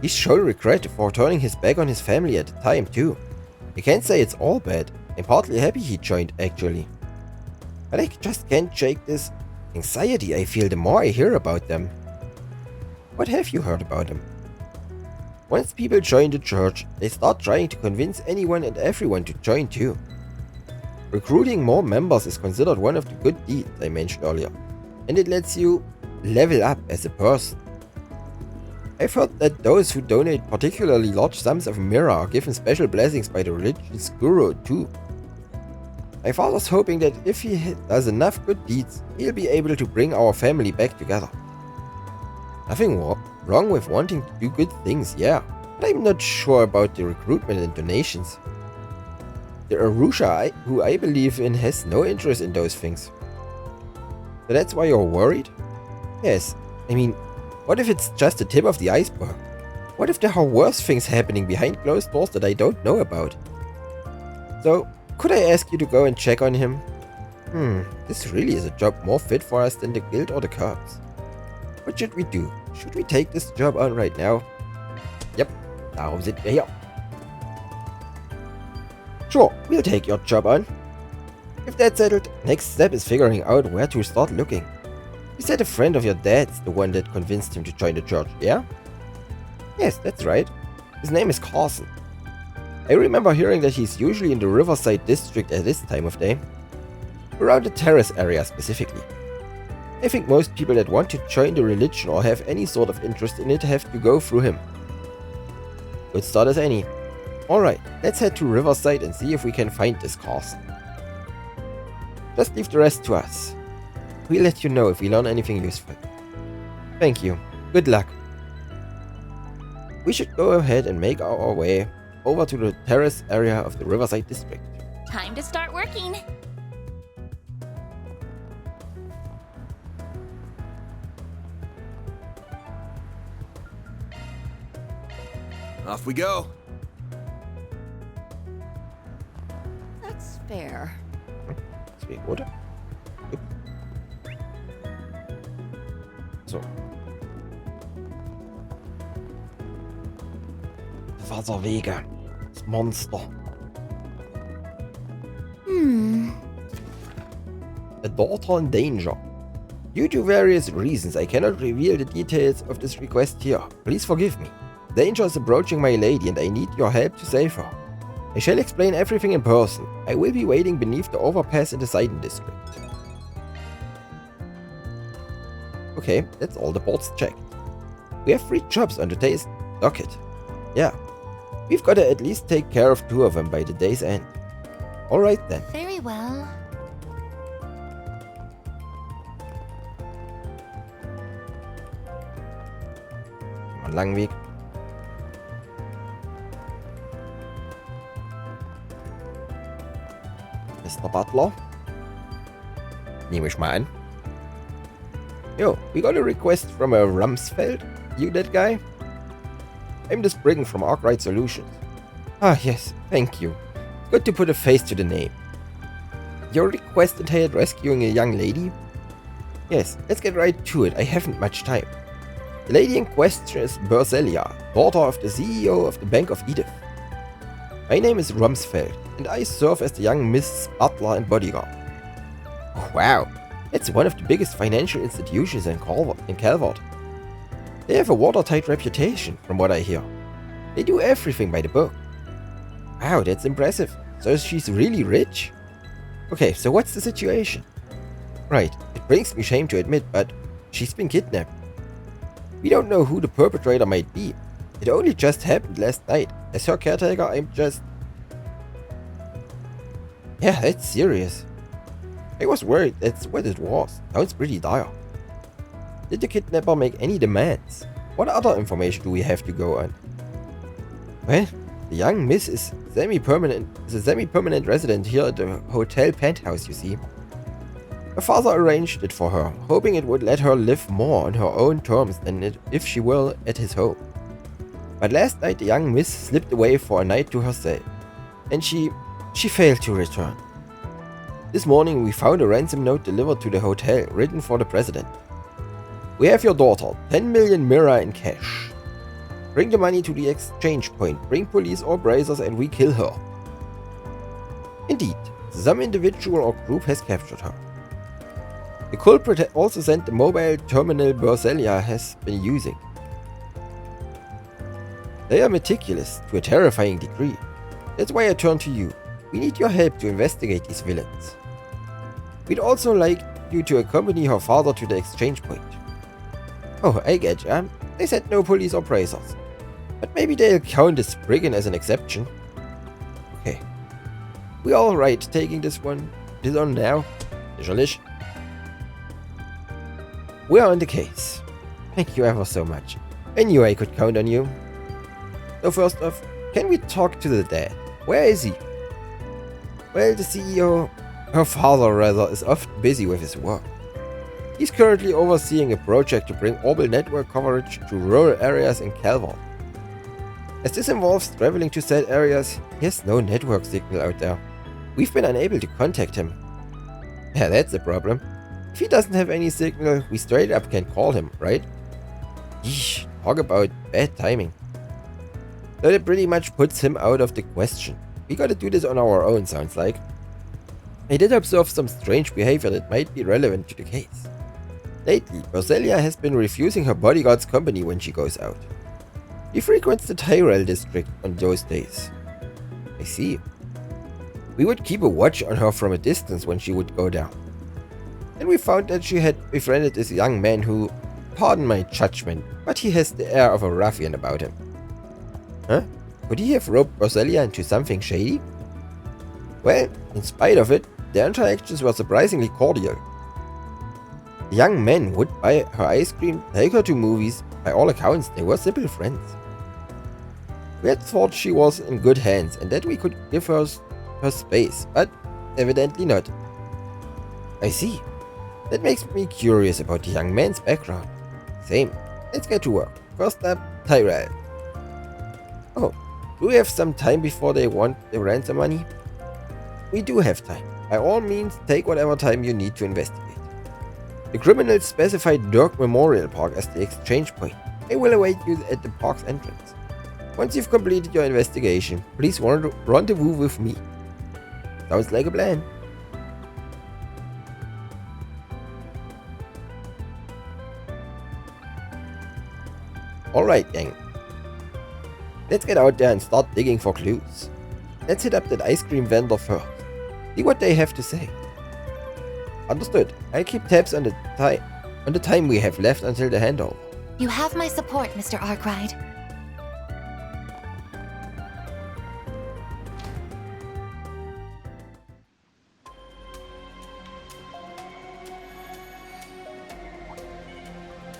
He showed regret for turning his back on his family at the time too. I can't say it's all bad. I'm partly happy he joined, actually. But I just can't shake this anxiety I feel the more I hear about them. What have you heard about them? Once people join the church, they start trying to convince anyone and everyone to join too. Recruiting more members is considered one of the good deeds I mentioned earlier, and it lets you level up as a person. I've heard that those who donate particularly large sums of mirror are given special blessings by the religion's guru too. My father's hoping that if he does enough good deeds, he'll be able to bring our family back together. Nothing wrong with wanting to do good things, yeah, but I'm not sure about the recruitment and donations. The Arusha, who I believe in, has no interest in those things. So that's why you're worried? Yes, I mean, what if it's just the tip of the iceberg? What if there are worse things happening behind closed doors that I don't know about? So, could I ask you to go and check on him? This really is a job more fit for us than the guild or the cops. What should we do? Should we take this job on right now? Yep, darum sind wir hier. Sure, we'll take your job on. If that's settled, next step is figuring out where to start looking. You said a friend of your dad's the one that convinced him to join the church, yeah? Yes, that's right. His name is Carson. I remember hearing that he's usually in the Riverside district at this time of day. Around the terrace area specifically. I think most people that want to join the religion or have any sort of interest in it have to go through him. Good start as any. Alright, let's head to Riverside and see if we can find this Carson. Just leave the rest to us. We'll let you know if we learn anything useful. Thank you. Good luck. We should go ahead and make our way over to the terrace area of the Riverside district. Time to start working. Off we go. That's fair. Deswegen, oder? So. Wasserwege. Das Monster. A daughter in danger. Due to various reasons, I cannot reveal the details of this request here. Please forgive me. Danger is approaching my lady and I need your help to save her. I shall explain everything in person. I will be waiting beneath the overpass in the Seiden district. Okay, that's all the boards checked. We have 3 jobs on today's docket. Yeah, we've got to at least take care of 2 of them by the day's end. Alright then. Very well. Einen langen Weg. Mr. Butler. Nehme ich mal an. Yo, we got a request from a Rumsfeld. You that guy? I'm this brigand from Arkwright Solutions. Ah, yes, thank you. Good to put a face to the name. Your request entailed rescuing a young lady? Yes, let's get right to it. I haven't much time. The lady in question is Berselia, daughter of the CEO of the Bank of Edith. My name is Rumsfeld, and I serve as the young Miss Butler and bodyguard. Oh, wow, it's one of the biggest financial institutions in Calvert. They have a watertight reputation, from what I hear. They do everything by the book. Wow, that's impressive. So she's really rich? Okay, so what's the situation? Right, it brings me shame to admit, but she's been kidnapped. We don't know who the perpetrator might be. It only just happened last night. As her caretaker, I'm just... Yeah, that's serious. I was worried that's what it was. Sounds pretty dire. Did the kidnapper make any demands? What other information do we have to go on? Well, the young miss is a semi-permanent resident here at the hotel penthouse, you see. Her father arranged it for her, hoping it would let her live more on her own terms than if she were at his home. But last night the young miss slipped away for a night to herself, and she failed to return. This morning we found a ransom note delivered to the hotel, written for the president. We have your daughter, 10 million mirror in cash. Bring the money to the exchange point, bring police or brazers and we kill her. Indeed, some individual or group has captured her. The culprit also sent the mobile terminal Berselia has been using. They are meticulous to a terrifying degree. That's why I turn to you. We need your help to investigate these villains. We'd also like you to accompany her father to the exchange point. Oh, I get ya. They said no police or bracers. But maybe they'll count this brigand as an exception. Okay. We alright taking this on now? Sicherlich. We are on the case. Thank you ever so much. I knew I could count on you. So first off, can we talk to the dad? Where is he? Well, the CEO, her father rather, is often busy with his work. He's currently overseeing a project to bring orbital network coverage to rural areas in Calvert. As this involves traveling to said areas, he has no network signal out there. We've been unable to contact him. Yeah, that's the problem. If he doesn't have any signal, we straight up can't call him, right? Yeesh, talk about bad timing. So that pretty much puts him out of the question. We gotta do this on our own, sounds like. I did observe some strange behavior that might be relevant to the case. Lately, Berselia has been refusing her bodyguard's company when she goes out. She frequents the Teil district on those days. I see. We would keep a watch on her from a distance when she would go down. And we found that she had befriended this young man who, pardon my judgment, but he has the air of a ruffian about him. Huh? Could he have roped Berselia into something shady? Well, in spite of it, their interactions were surprisingly cordial. The young man would buy her ice cream, take her to movies. By all accounts, they were simple friends. We had thought she was in good hands and that we could give her space, but evidently not. I see. That makes me curious about the young man's background. Same. Let's get to work. First up, Tyrell. Oh, do we have some time before they want the ransom money? We do have time. By all means, take whatever time you need to investigate. The criminals specified Dirk Memorial Park as the exchange point. I will await you at the park's entrance. Once you've completed your investigation, please rendezvous with me. Sounds like a plan. Alright, gang. Let's get out there and start digging for clues. Let's hit up that ice cream vendor first. See what they have to say. Understood. I'll keep tabs on the time we have left until the handover. You have my support, Mr. Arkwright.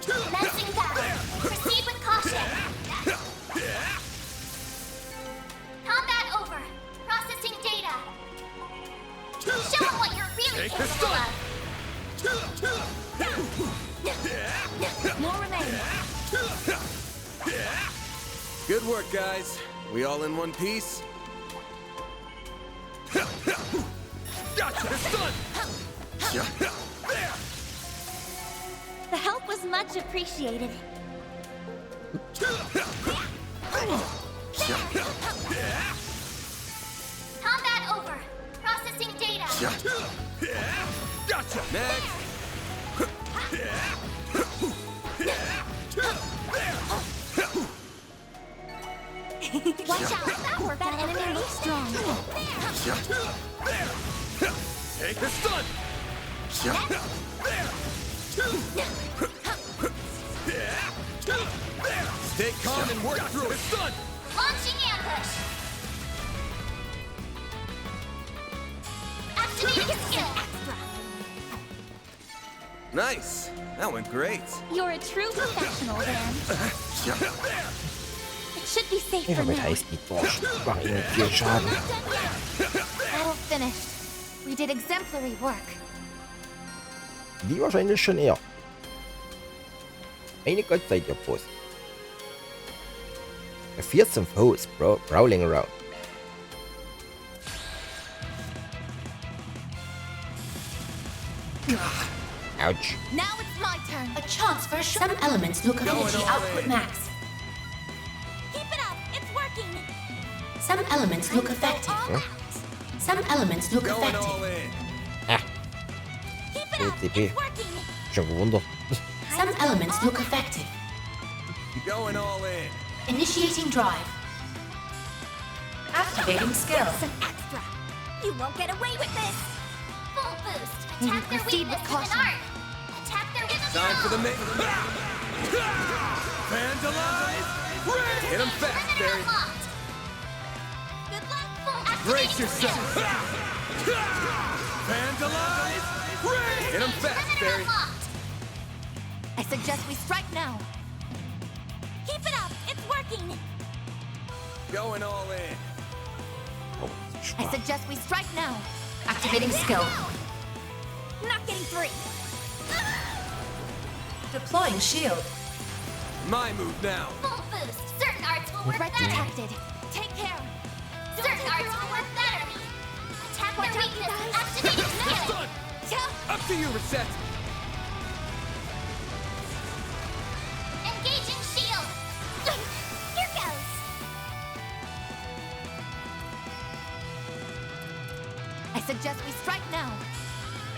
Commencing down. Proceed with caution. Combat over. Processing data. Show them what you're really capable of. More remain. Good work, guys. We all in one piece? Gotcha! It's done! The help was much appreciated. Combat over. Processing data. Gotcha! Next! Watch out. That enemy looks strong. Take the stun! Stay calm and work through it. Stun! Launching ambush. Activating skill. Nice. That went great. You're a true professional, Van. It should be safe Ja, for mit now. Highspeed-Bosch mache ich nicht viel Schaden. Battle finished. We did exemplary work. Die wahrscheinlich schon eher. Meine Gott, seid ihr Boss. A fearsome foe is prowling around. Ouch. Now it's my turn. A chance for some elements look ability output max. Keep it up. It's working. Some elements look effective. Some elements look effective. TP. Schon gewundert. Some elements look effective. Going all in. Initiating drive. Activating skill. Some extra. You won't get away with this. Full boost. Attack their proceed with weakness with caution. an art. Attack their weakness. Time for the main. Vandalize! Hit him fast, Barry. Good luck. Full Brace activating yourself. skill. Vandalize! Hit him fast, Barry. I suggest we strike now. Keep it up. It's working. Going all in. I suggest we strike now. Activating skill. Not getting free. Deploying shield. My move now. Full boost. Certain arts will work better. Detected. Take care. Certain arts will work better. Attack their weakness. Activating skill. Up to you, Reset. Engaging shield. Here goes. I suggest we strike now.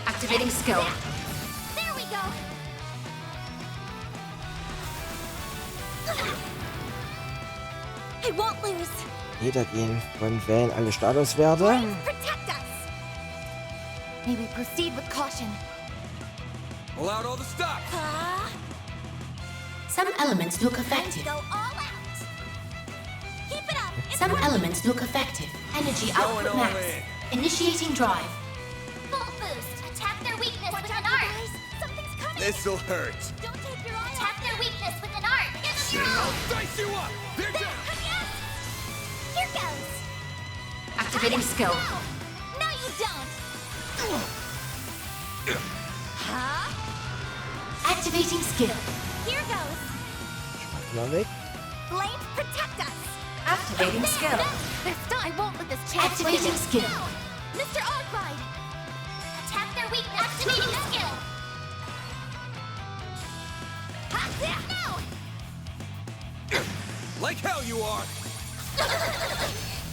Activating skill. There we go. I won't lose. Jeder gehen von wählen alle Statuswerte. Protect us. May we proceed with caution. Pull out all the stops. Some elements look effective. Go all out. Keep it up. Some elements look effective. Energy output max. Initiating drive. Full boost. Attack their weakness with an art. Something's coming. This'll hurt. Don't take your eye. Attack their weakness with an art. Give them your I'll dice you up. They're down. Here goes. Activating skill. No, you don't. Huh? Activating skill. Here goes. Mal weg. Blade, protect us. Activating skill. They're stuck. I won't let this chance. Activating skill. Mr. Arkwright. Attack their weakness. Activating skill. No. Like hell you are.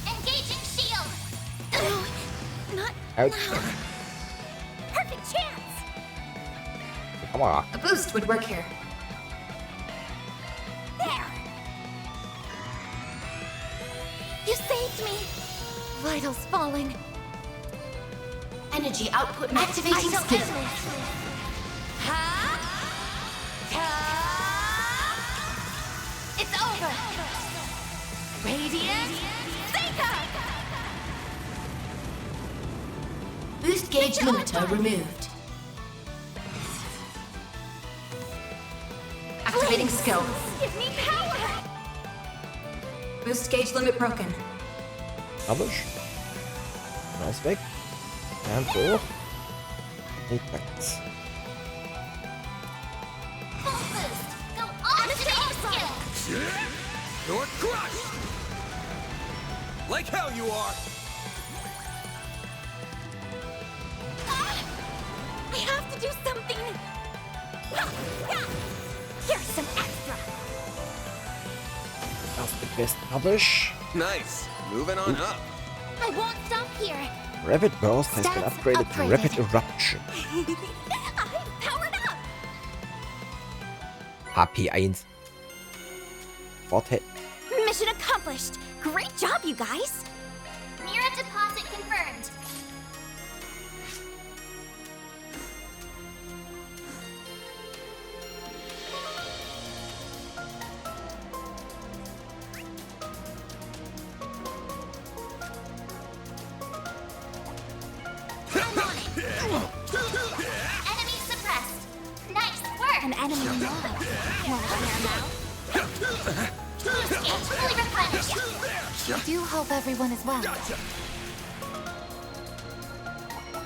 Engaging shield. Not Ouch. perfect chance. Come on. A boost would work here. There. You saved me. Vitals falling. Energy output max. Activating skill. It's over. Radiant Seeker. Boost gauge limiter removed. Activating skill. Give me power. Boost gauge limit broken. Rubbish. Raus weg. Und hoch. Nichts. Full boost. Go all skill. You're crushed. Like hell you are. I have to do something. Here's some extra. Auf the best Rubbish. Nice. Moving on up. I won't stop here. Rapid Burst has been Stats upgraded to Rapid Eruption. I'm powered up. HP 1. Forte. Mission accomplished. Great job, you guys. Mira deposit confirmed. I'm on it. Enemy suppressed. Nice work. An enemy alive. Want to clear him out? Boost gauge fully replenished. I do hope everyone is well.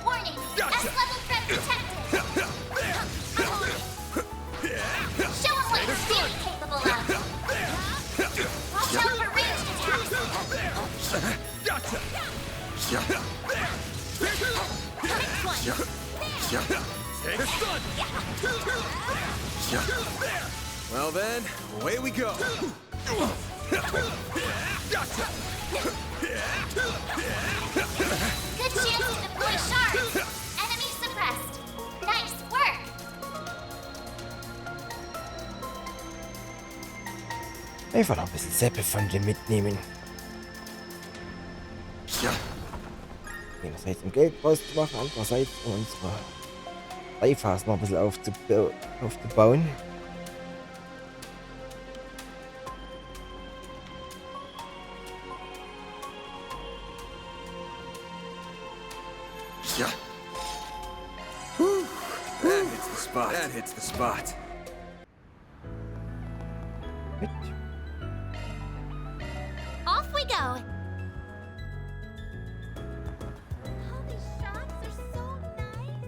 Warning. S-level threat detected. I'm on it. Show him what you're really capable of. Watch out for ranged attacks. Next one. Take a stun. Well then, away we go. Good chance to deploy shards. Enemy suppressed. Nice work. Einfach noch ein bisschen Seppe von dem mitnehmen. Einerseits um Geld rauszumachen, andererseits um unsere Beifahrt noch ein bisschen aufzubauen. That hits the spot. That hits the spot. Off we go. All these shots are so nice.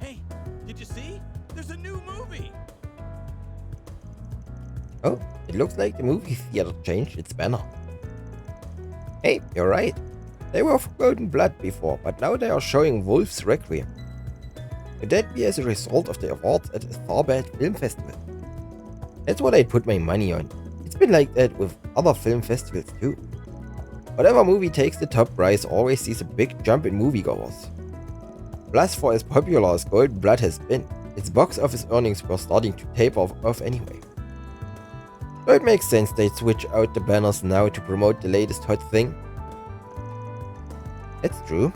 Hey, did you see? There's a new movie. Oh, it looks like the movie theater changed its banner. Hey, you're right. They were Golden Blood before, but now they are showing Wolf's Requiem. Could that be as a result of the awards at the Tharbad Film Festival? That's what I'd put my money on. It's been like that with other film festivals too. Whatever movie takes the top prize always sees a big jump in moviegoers. Plus, for as popular as Golden Blood has been, its box office earnings were starting to taper off anyway. So it makes sense they'd switch out the banners now to promote the latest hot thing. That's true.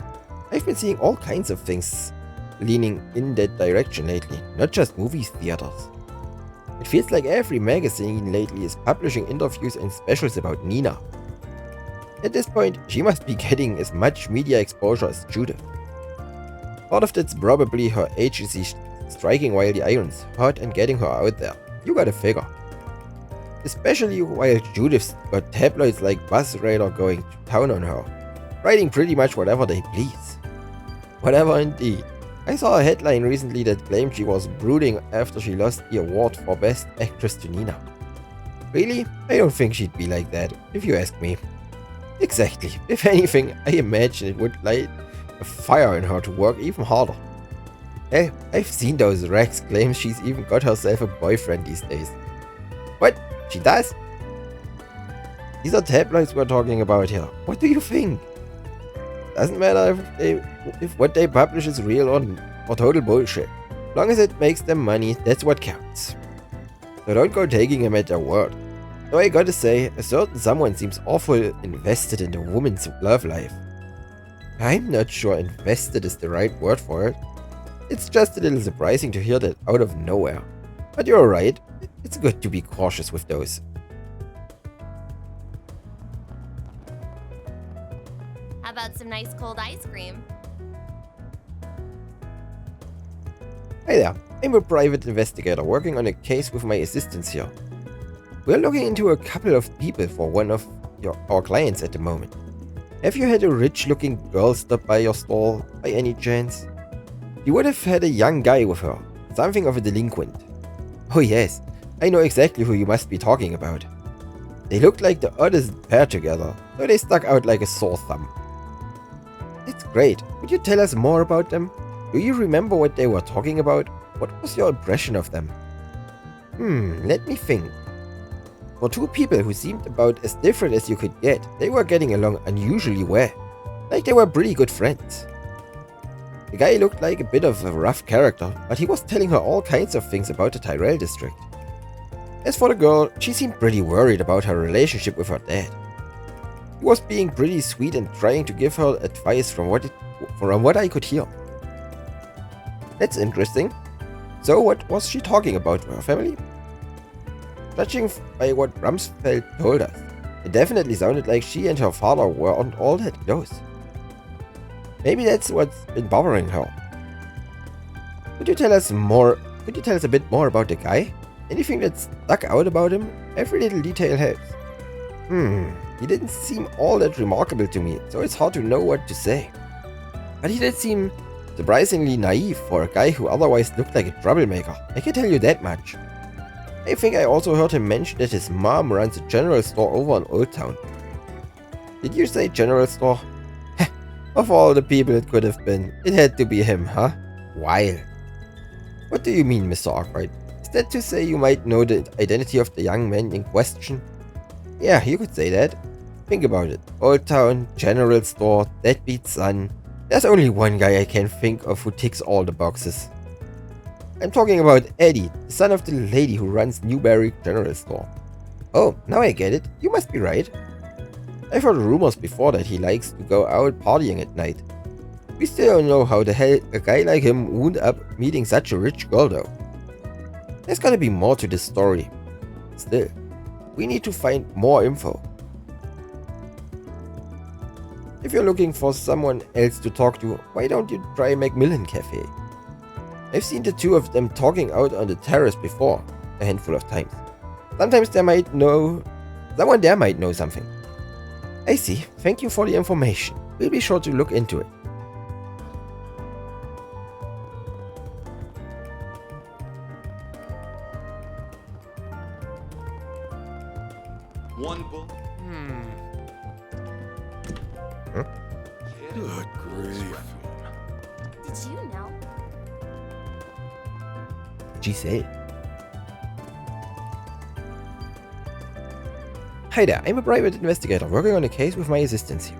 I've been seeing all kinds of things leaning in that direction lately, not just movie theaters. It feels like every magazine lately is publishing interviews and specials about Nina. At this point, she must be getting as much media exposure as Judith. Part of that's probably her agency striking while the iron's hot and getting her out there. You gotta figure. Especially while Judith's got tabloids like BuzzRadar going to town on her, writing pretty much whatever they please. Whatever indeed. I saw a headline recently that claimed she was brooding after she lost the award for Best Actress to Nina. Really? I don't think she'd be like that, if you ask me. Exactly. If anything, I imagine it would light a fire in her to work even harder. Hey, I've seen those Rex claim she's even got herself a boyfriend these days. What? She does? These are tabloids we're talking about here. What do you think? Doesn't matter if what they publish is real or total bullshit. Long as it makes them money, that's what counts. So don't go taking them at their word. Though I gotta say, a certain someone seems awful invested in the woman's love life. I'm not sure invested is the right word for it. It's just a little surprising to hear that out of nowhere. But you're right, it's good to be cautious with those. How about some nice cold ice cream? Hey there, I'm a private investigator working on a case with my assistants here. We're looking into a couple of people for one of our clients at the moment. Have you had a rich-looking girl stop by your store by any chance? You would have had a young guy with her, something of a delinquent. Oh yes, I know exactly who you must be talking about. They looked like the oddest pair together, so they stuck out like a sore thumb. It's great. Could you tell us more about them? Do you remember what they were talking about? What was your impression of them? Let me think. For two people who seemed about as different as you could get, they were getting along unusually well. Like they were pretty good friends. The guy looked like a bit of a rough character, but he was telling her all kinds of things about the Tyrell district. As for the girl, she seemed pretty worried about her relationship with her dad. He was being pretty sweet and trying to give her advice from what I could hear. That's interesting. So what was she talking about with her family? Judging by what Rumsfeld told us, it definitely sounded like she and her father weren't all that close. Maybe that's what's been bothering her. Could you tell us a bit more about the guy? Anything that stuck out about him? Every little detail helps. He didn't seem all that remarkable to me, so it's hard to know what to say. But he did seem surprisingly naive for a guy who otherwise looked like a troublemaker. I can tell you that much. I think I also heard him mention that his mom runs a general store over in Old Town. Did you say general store? Of all the people it could have been, it had to be him, huh? Wild. What do you mean, Mr. Arkwright? Is that to say you might know the identity of the young man in question? Yeah, you could say that. Think about it. Old Town, general store, deadbeat son. There's only one guy I can think of who ticks all the boxes. I'm talking about Eddie, the son of the lady who runs Newberry General Store. Oh, now I get it. You must be right. I've heard rumors before that he likes to go out partying at night. We still don't know how the hell a guy like him wound up meeting such a rich girl though. There's gotta be more to this story. Still, we need to find more info. If you're looking for someone else to talk to, why don't you try Macmillan Cafe? I've seen the two of them talking out on the terrace before, a handful of times. Sometimes someone there might know something. I see. Thank you for the information. We'll be sure to look into it. One bull. Good grief. Did you know? Giselle. Hi there, I'm a private investigator working on a case with my assistants here.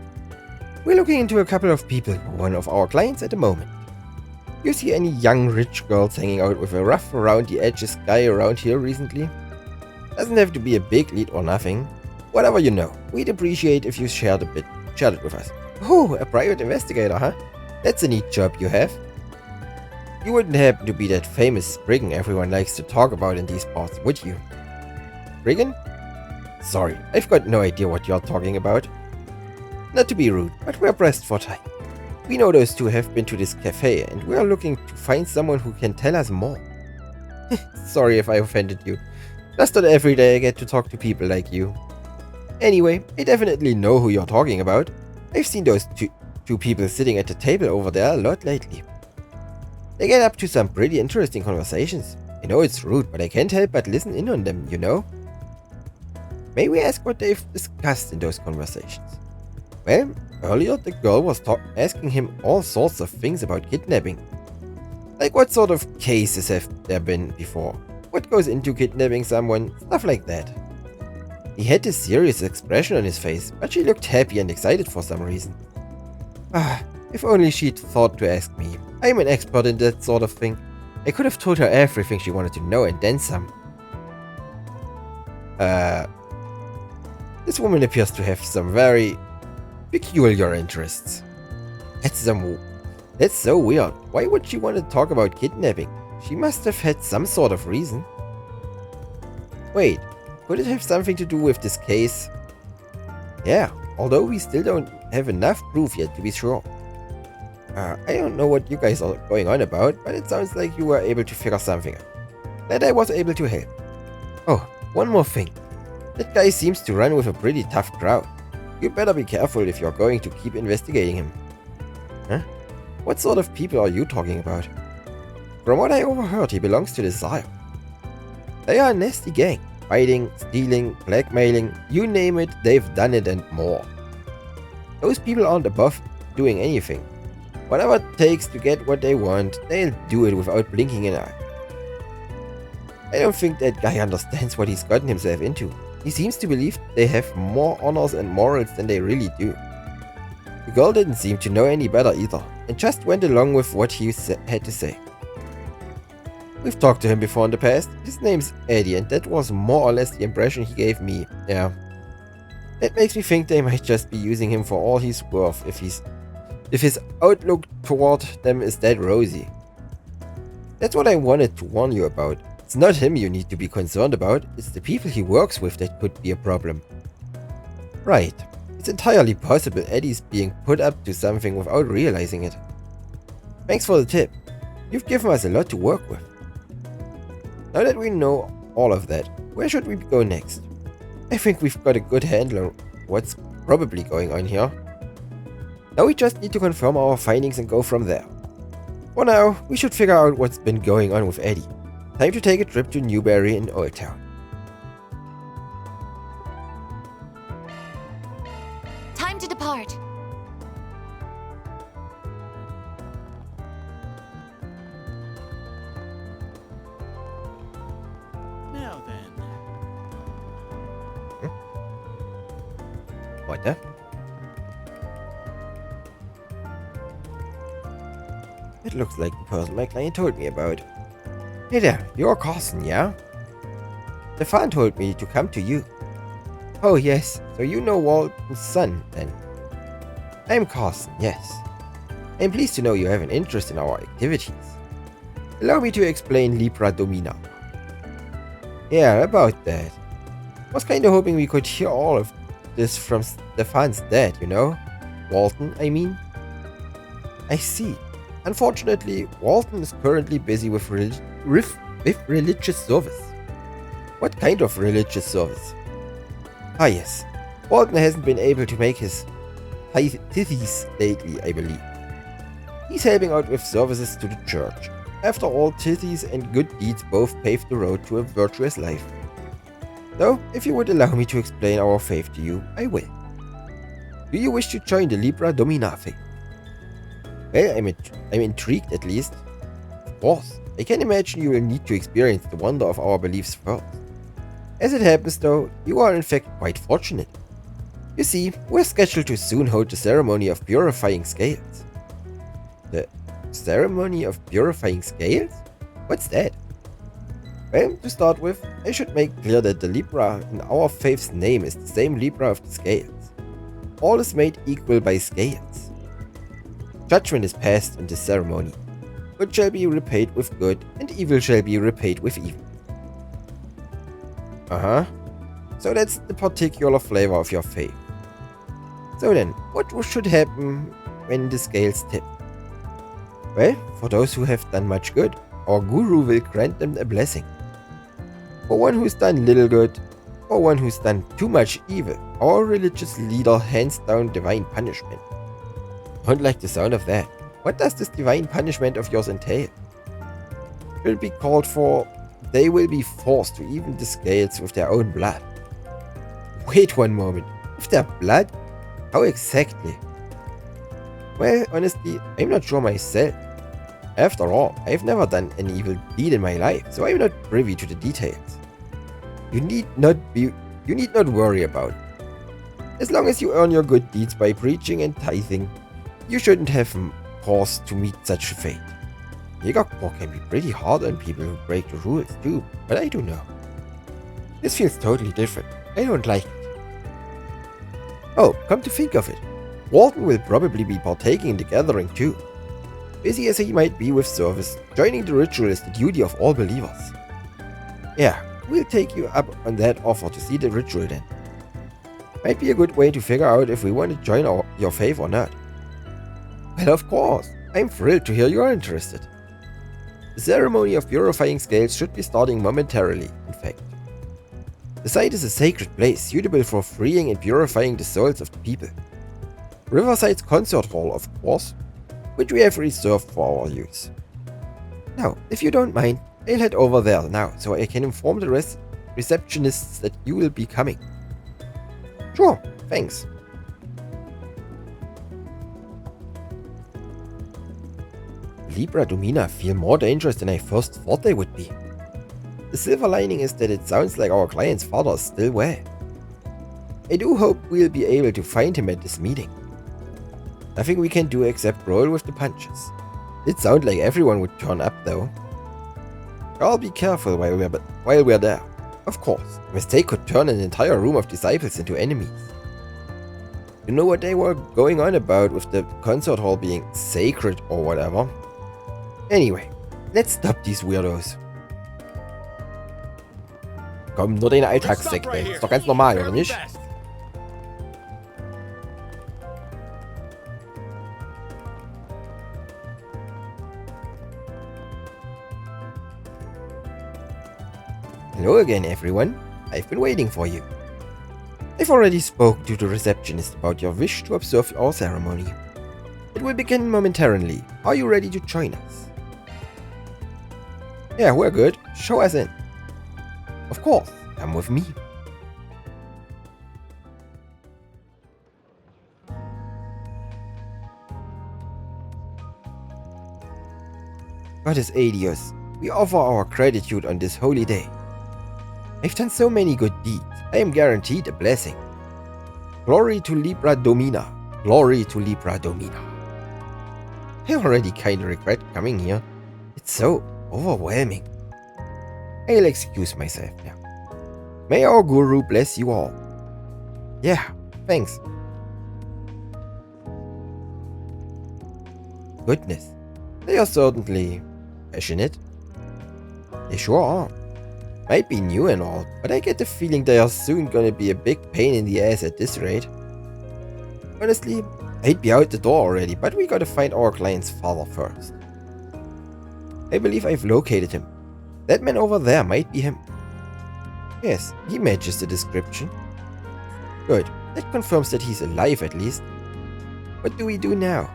We're looking into a couple of people who are one of our clients at the moment. You see any young rich girls hanging out with a rough around the edges guy around here recently? Doesn't have to be a big lead or nothing. Whatever you know, we'd appreciate if you shared it with us. Oh, a private investigator, huh? That's a neat job you have. You wouldn't happen to be that famous brigand everyone likes to talk about in these parts, would you? Brigand? Sorry, I've got no idea what you're talking about. Not to be rude, but we're pressed for time. We know those two have been to this cafe, and we're looking to find someone who can tell us more. Sorry if I offended you. Just not every day I get to talk to people like you. Anyway, I definitely know who you're talking about. I've seen those two people sitting at the table over there a lot lately. They get up to some pretty interesting conversations. I know it's rude, but I can't help but listen in on them, you know? May we ask what they've discussed in those conversations? Well, earlier the girl was asking him all sorts of things about kidnapping. Like what sort of cases have there been before? What goes into kidnapping someone? Stuff like that. He had this serious expression on his face, but she looked happy and excited for some reason. Ah, if only she'd thought to ask me. I'm an expert in that sort of thing. I could have told her everything she wanted to know and then some. This woman appears to have some very peculiar interests. That's so weird. Why would she want to talk about kidnapping? She must have had some sort of reason. Wait, could it have something to do with this case? Yeah, although we still don't have enough proof yet to be sure. I don't know what you guys are going on about, but it sounds like you were able to figure something out. Glad I was able to help. Oh, one more thing. That guy seems to run with a pretty tough crowd. You better be careful if you're going to keep investigating him. Huh? What sort of people are you talking about? From what I overheard, he belongs to the Sire. They are a nasty gang. Fighting, stealing, blackmailing, you name it, they've done it and more. Those people aren't above doing anything. Whatever it takes to get what they want, they'll do it without blinking an eye. I don't think that guy understands what he's gotten himself into. He seems to believe they have more honors and morals than they really do. The girl didn't seem to know any better either, and just went along with what he had to say. We've talked to him before in the past. His name's Eddie, and that was more or less the impression he gave me. Yeah. That makes me think they might just be using him for all he's worth if his outlook toward them is that rosy. That's what I wanted to warn you about. It's not him you need to be concerned about, it's the people he works with that could be a problem. Right. It's entirely possible Eddie's being put up to something without realizing it. Thanks for the tip. You've given us a lot to work with. Now that we know all of that, where should we go next? I think we've got a good handle on what's probably going on here. Now we just need to confirm our findings and go from there. For now, we should figure out what's been going on with Eddie. Time to take a trip to Newberry in Old Town. Time to depart. Now then. What the? It looks like the person my client told me about. Hey there, you're Carson, yeah? Stefan told me to come to you. Oh yes, so you know Walton's son, then. I'm Carson, yes. I'm pleased to know you have an interest in our activities. Allow me to explain Libra Domina. Yeah, about that. Was kinda hoping we could hear all of this from Stefan's dad, you know? Walton, I mean. I see. Unfortunately, Walton is currently busy with religious service. What kind of religious service? Ah yes, Walton hasn't been able to make his tithes lately, I believe. He's helping out with services to the church. After all, tithes and good deeds both pave the road to a virtuous life. So, if you would allow me to explain our faith to you, I will. Do you wish to join the Libra Domina faith? Well, I'm intrigued at least. Of course, I can imagine you will need to experience the wonder of our beliefs first. As it happens though, you are in fact quite fortunate. You see, we're scheduled to soon hold the ceremony of purifying scales. The ceremony of purifying scales? What's that? Well, to start with, I should make clear that the Libra in our faith's name is the same Libra of the scales. All is made equal by scales. Judgment is passed in this ceremony. Good shall be repaid with good, and evil shall be repaid with evil. So that's the particular flavor of your faith. So then, what should happen when the scales tip? Well, for those who have done much good, our guru will grant them a blessing. For one who's done little good, or one who's done too much evil, our religious leader hands down divine punishment. Don't like the sound of that. What does this divine punishment of yours entail? Will be called for, they will be forced to even the scales with their own blood. Wait one moment, with their blood? How exactly? Well, honestly, I'm not sure myself. After all, I've never done an evil deed in my life, so I'm not privy to the details. You need not worry about it. As long as you earn your good deeds by preaching and tithing, you shouldn't have cause to meet such a fate. Jägercore can be pretty hard on people who break the rules too, but I don't know. This feels totally different. I don't like it. Oh, come to think of it, Walton will probably be partaking in the gathering too. Busy as he might be with service, joining the ritual is the duty of all believers. Yeah, we'll take you up on that offer to see the ritual then. Might be a good way to figure out if we want to join your faith or not. Well, of course, I'm thrilled to hear you're interested. The ceremony of purifying scales should be starting momentarily, in fact. The site is a sacred place suitable for freeing and purifying the souls of the people. Riverside's concert hall, of course, which we have reserved for our use. Now, if you don't mind, I'll head over there now so I can inform the receptionists that you will be coming. Sure, thanks. Libra Domina feel more dangerous than I first thought they would be. The silver lining is that it sounds like our client's father is still well. I do hope we'll be able to find him at this meeting. Nothing we can do except roll with the punches. It sounds like everyone would turn up though. I'll be careful while we're there. Of course, a mistake could turn an entire room of disciples into enemies. You know what they were going on about with the concert hall being sacred or whatever? Anyway, let's stop these weirdos. Komm, nur deine Alltagssekte. Ist doch ganz normal, oder nicht? Hello again, everyone. I've been waiting for you. I've already spoke to the receptionist about your wish to observe our ceremony. It will begin momentarily. Are you ready to join us? Yeah, we're good. Show us in. Of course, come with me. Goddess Adios, we offer our gratitude on this holy day. I've done so many good deeds, I am guaranteed a blessing. Glory to Libra Domina. Glory to Libra Domina. I already kinda regret coming here. It's so overwhelming. I'll excuse myself now. May our guru bless you all. Yeah, thanks. Goodness, they are certainly passionate. They sure are. Might be new and all, but I get the feeling they are soon gonna be a big pain in the ass at this rate. Honestly, I'd be out the door already, but we gotta find our client's father first. I believe I've located him. That man over there might be him. Yes, he matches the description. Good, that confirms that he's alive at least. What do we do now?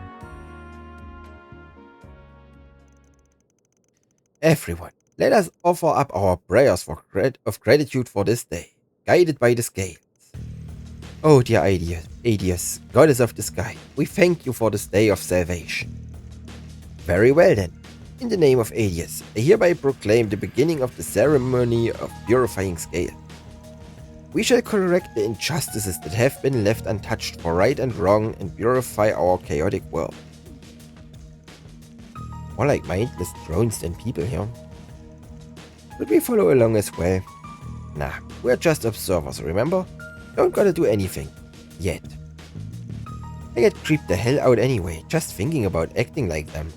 Everyone, let us offer up our prayers of gratitude for this day, guided by the scales. Oh dear Adios, goddess of the sky, we thank you for this day of salvation. Very well then. In the name of Adios, I hereby proclaim the beginning of the ceremony of purifying scale. We shall correct the injustices that have been left untouched for right and wrong and purify our chaotic world. More like mindless drones than people here. Should we follow along as well? Nah, we're just observers, remember? Don't gotta do anything. Yet. I get creeped the hell out anyway, just thinking about acting like them.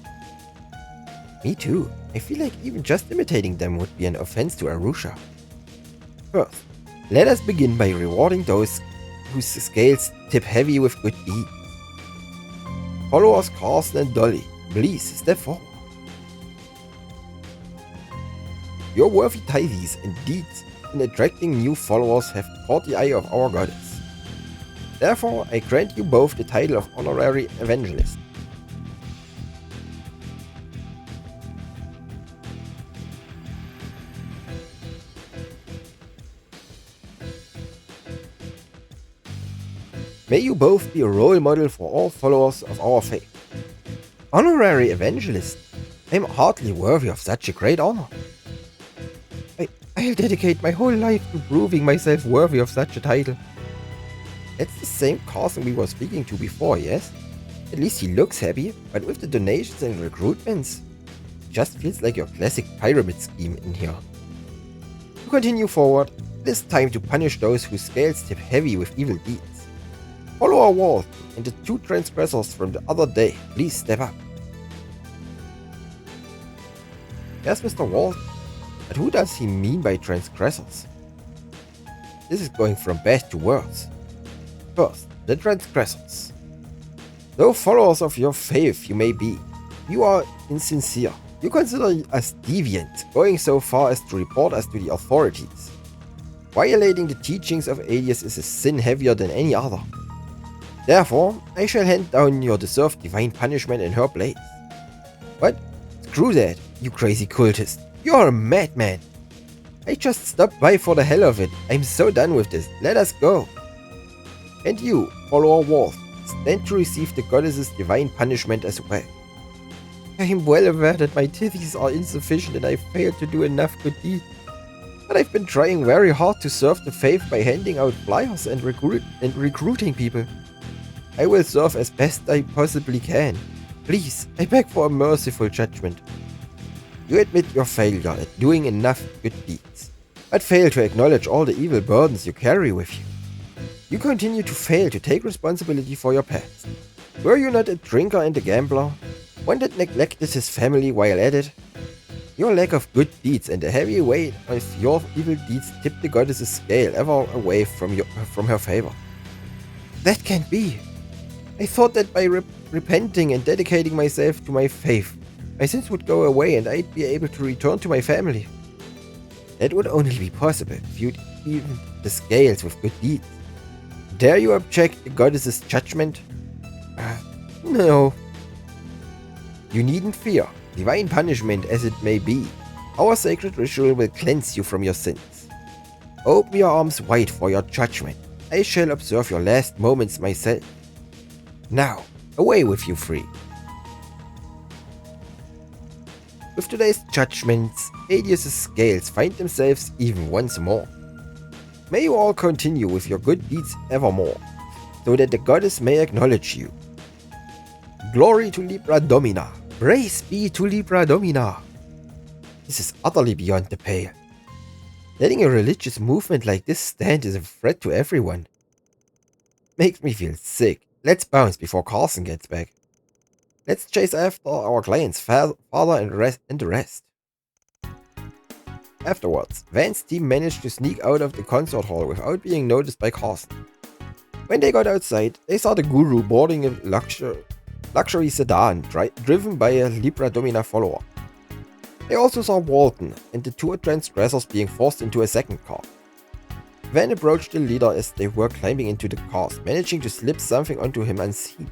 Me too. I feel like even just imitating them would be an offense to Arusha. First, let us begin by rewarding those whose scales tip heavy with good deeds. Followers Carson and Dolly, please step forward. Your worthy tithes and deeds in attracting new followers have caught the eye of our goddess. Therefore, I grant you both the title of Honorary Evangelist. May you both be a role model for all followers of our faith. Honorary Evangelist? I am hardly worthy of such a great honor. I'll dedicate my whole life to proving myself worthy of such a title. That's the same Carson we were speaking to before, yes? At least he looks happy, but with the donations and recruitments, it just feels like your classic pyramid scheme in here. To continue forward, it is time to punish those whose scales tip heavy with evil deeds. Follow our wall, and the two transgressors from the other day, please step up. Yes, Mr. Walt, but who does he mean by transgressors? This is going from bad to worse. First, the transgressors. Though followers of your faith you may be, you are insincere. You consider us deviant, going so far as to report us to the authorities. Violating the teachings of Adius is a sin heavier than any other. Therefore, I shall hand down your deserved divine punishment in her place. But screw that, you crazy cultist. You're a madman. I just stopped by for the hell of it. I'm so done with this. Let us go. And you, follower Wolf, stand to receive the goddess's divine punishment as well. I am well aware that my tithes are insufficient and I failed to do enough good deeds. But I've been trying very hard to serve the faith by handing out flyers and recruiting people. I will serve as best I possibly can. Please, I beg for a merciful judgment. You admit your failure at doing enough good deeds, but fail to acknowledge all the evil burdens you carry with you. You continue to fail to take responsibility for your past. Were you not a drinker and a gambler? One that neglected his family while at it? Your lack of good deeds and the heavy weight of your evil deeds tip the goddess's scale ever away from her favor. That can't be. I thought that by repenting and dedicating myself to my faith, my sins would go away and I'd be able to return to my family. That would only be possible if you'd even the scales with good deeds. Dare you object the goddess's judgment? No. You needn't fear, divine punishment as it may be. Our sacred ritual will cleanse you from your sins. Open your arms wide for your judgment. I shall observe your last moments myself. Now, away with you three. With today's judgments, Adius' scales find themselves even once more. May you all continue with your good deeds evermore, so that the goddess may acknowledge you. Glory to Libra Domina! Praise be to Libra Domina! This is utterly beyond the pale. Letting a religious movement like this stand is a threat to everyone. Makes me feel sick. Let's bounce before Carson gets back. Let's chase after our client's father and the rest. Afterwards, Van's team managed to sneak out of the concert hall without being noticed by Carson. When they got outside, they saw the guru boarding a luxury sedan driven by a Libra Domina follower. They also saw Walton and the two transgressors being forced into a second car. Van approached the leader as they were climbing into the cars, managing to slip something onto him unseen.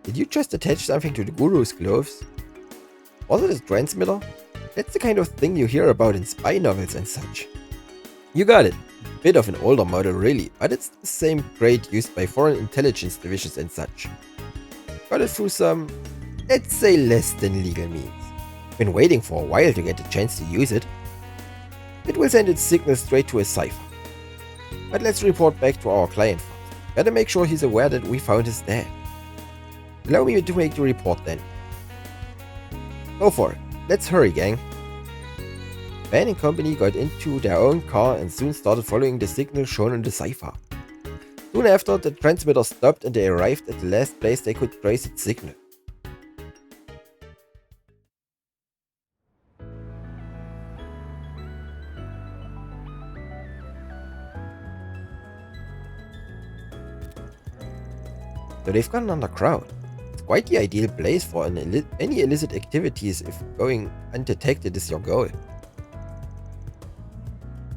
Did you just attach something to the guru's gloves? Was it a transmitter? That's the kind of thing you hear about in spy novels and such. You got it. Bit of an older model really, but it's the same grade used by foreign intelligence divisions and such. Got it through some, let's say, less than legal means. Been waiting for a while to get the chance to use it. It will send its signal straight to a cipher. But let's report back to our client first. Better make sure he's aware that we found his dad. Allow me to make the report then. Go for it. Let's hurry, gang. Ben and company got into their own car and soon started following the signal shown in the cipher. Soon after, the transmitter stopped and they arrived at the last place they could trace its signal. So they've gone underground. It's quite the ideal place for any illicit activities if going undetected is your goal.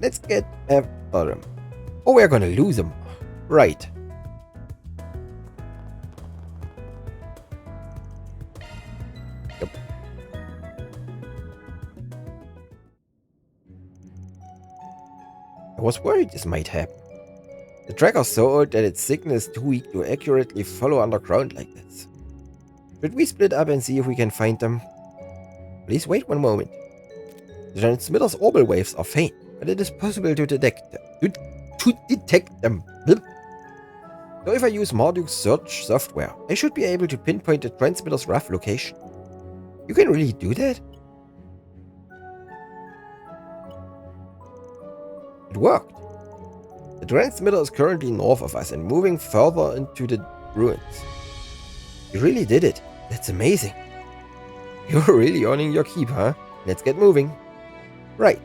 Let's get after them. Oh, we're gonna lose them. Right. Yep. I was worried this might happen. The tracker's so old that its signal is too weak to accurately follow underground like this. Should we split up and see if we can find them? Please wait one moment. The transmitter's orbital waves are faint, but it is possible to detect them. So if I use Marduke's search software, I should be able to pinpoint the transmitter's rough location. You can really do that? It worked. The transmitter is currently north of us and moving further into the ruins. You really did it. That's amazing. You're really earning your keep, huh? Let's get moving. Right.